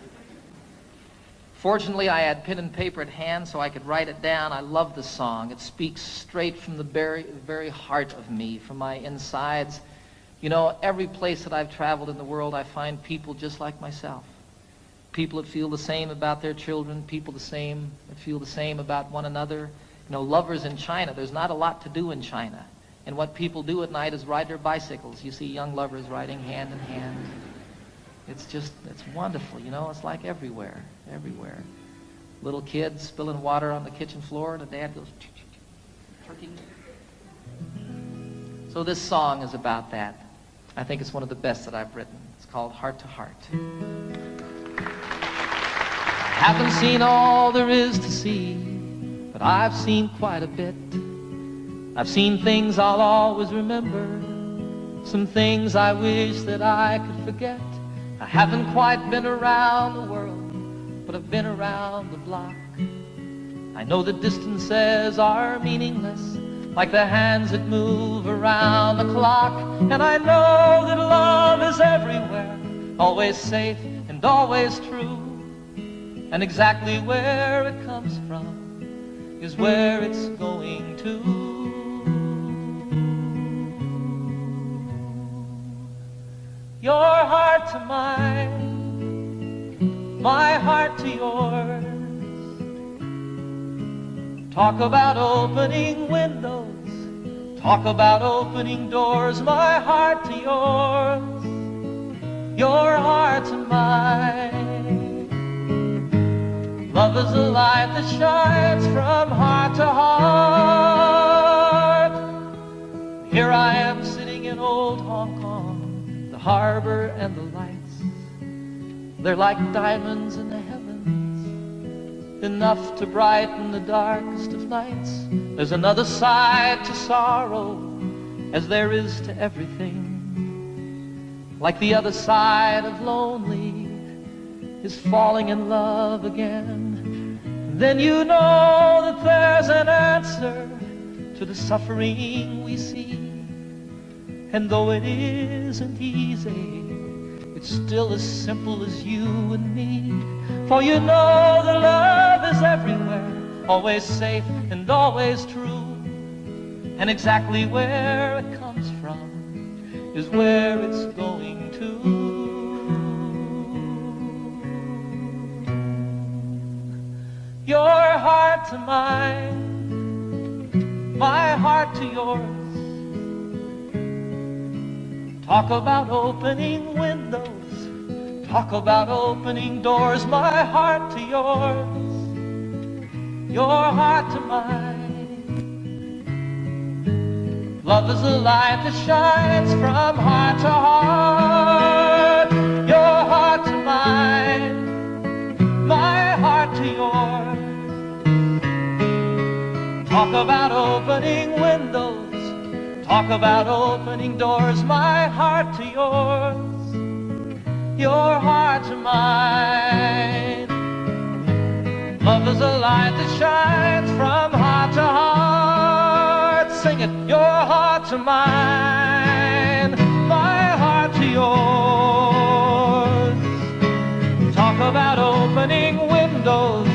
Fortunately, I had pen and paper at hand so I could write it down. I love the song. It speaks straight from the very heart of me, from my insides. You know, every place that I've traveled in the world, I find people just like myself. People that feel the same about their children, people that feel the same about one another. You know, lovers in China, there's not a lot to do in China. And what people do at night is ride their bicycles. You see young lovers riding hand in hand. It's wonderful, you know, it's like everywhere. Little kids spilling water on the kitchen floor, and the dad goes, turkey. So this song is about that. I think it's one of the best that I've written. It's called Heart to Heart. Haven't seen all there is to see, but I've seen quite a bit. I've seen things I'll always remember, some things I wish that I could forget. I haven't quite been around the world, but I've been around the block. I know the distances are meaningless, like the hands that move around the clock. And I know that love is everywhere, always safe and always true. And exactly where it comes from is where it's going to. Your heart to mine, my heart to yours. Talk about opening windows, talk about opening doors. My heart to yours, your heart to mine. Love is a light that shines from heart to heart. Here I am sitting in old Hong Kong, the harbor and the lights, they're like diamonds in the heavens, enough to brighten the darkest of nights. There's another side to sorrow, as there is to everything. Like the other side of lonely is falling in love again. Then you know that there's an answer to the suffering we see. And though it isn't easy, it's still as simple as you and me. For you know that love is everywhere, always safe and always true. And exactly where it comes from is where it's going to. Your heart to mine, my heart to yours. Talk about opening windows, talk about opening doors. My heart to yours, your heart to mine. Love is a light that shines from heart to heart. Your heart to mine, my heart to yours. Talk about opening windows, talk about opening doors. My heart to yours, your heart to mine. Love is a light that shines from to mine, my heart to yours. Talk about opening windows,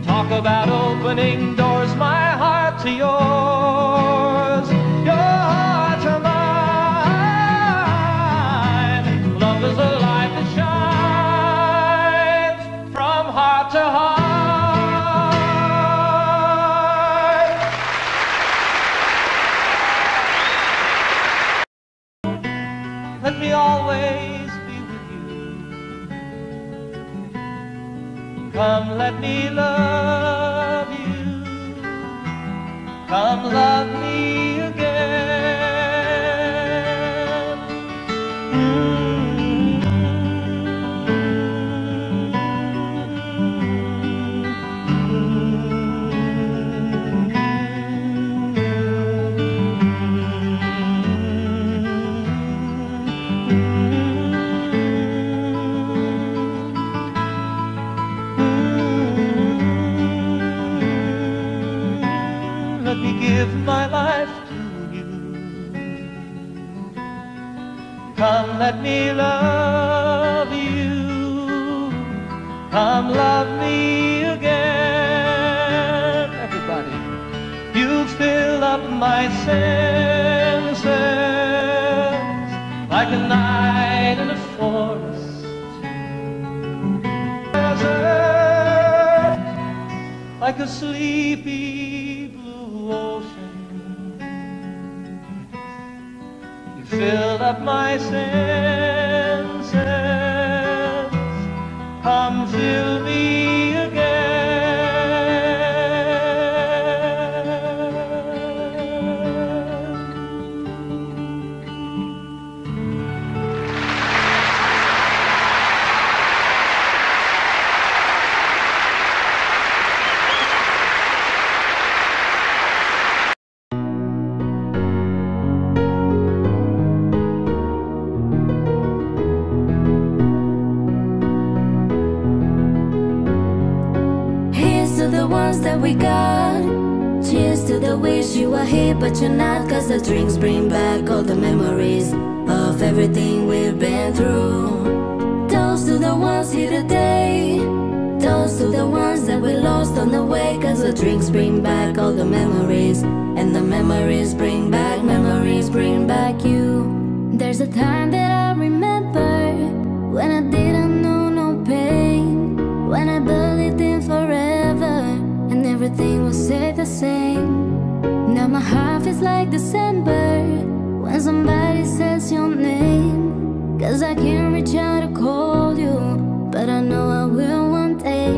talk about opening doors, my heart to yours, your heart to mine. Love is a light that shines from heart to heart. Let me always be with you. Come, let me love you. Come, love me again. Let me give my life to you. Come, let me love you. Come, love me again. Everybody, you fill up my senses like a night in a forest. Desert, like a sleepy ocean. You filled up my senses. Come fill me that we got. Cheers to the wish you were here but you're not, 'cause the drinks bring back all the memories of everything we've been through. Toast to the ones here today, toast to the ones that we lost on the way, 'cause the drinks bring back all the memories, and the memories bring back you. There's a time that I remember when I didn't know no pain, when I believed in forever and everything will stay the same. Now my heart feels like December when somebody says your name, 'cause I can't reach out to call you, but I know I will one day.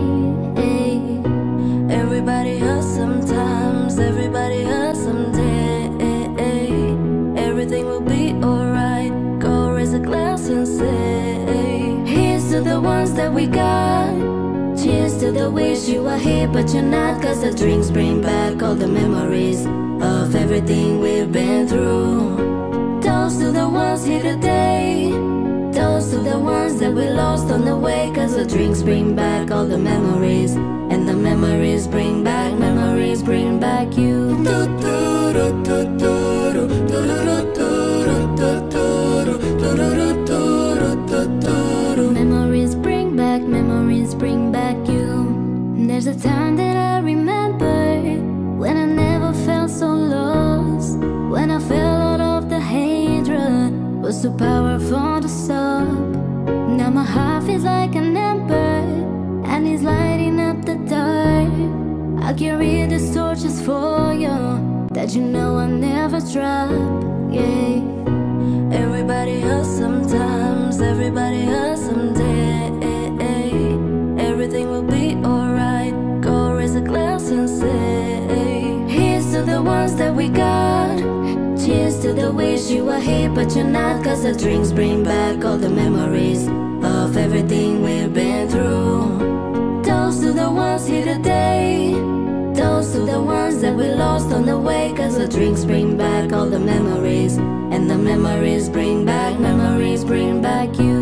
Everybody hurts sometimes, everybody hurts someday. Everything will be alright, go raise a glass and say, here's to the ones that we got. Cheers to the wish you were here but you're not, 'cause the drinks bring back all the memories of everything we've been through. Toast to the ones here today, toast to the ones that we lost on the way, 'cause the drinks bring back all the memories, and the memories bring back you. Memories bring back you. There's a time that I remember when I never felt so lost, when I fell out of the hatred was too powerful to stop. Now my heart feels like an ember and it's lighting up the dark. I carry these torches for you that you know I never drop. Yeah. Everybody hurts sometimes, everybody hurts someday. Everything will be alright, go raise a glass and say, here's to the ones that we got. Cheers to the wish you were here but you're not, 'cause the drinks bring back all the memories of everything we've been through. Toast to the ones here today, toast to the ones that we lost on the way, 'cause the drinks bring back all the memories, and the memories bring back you.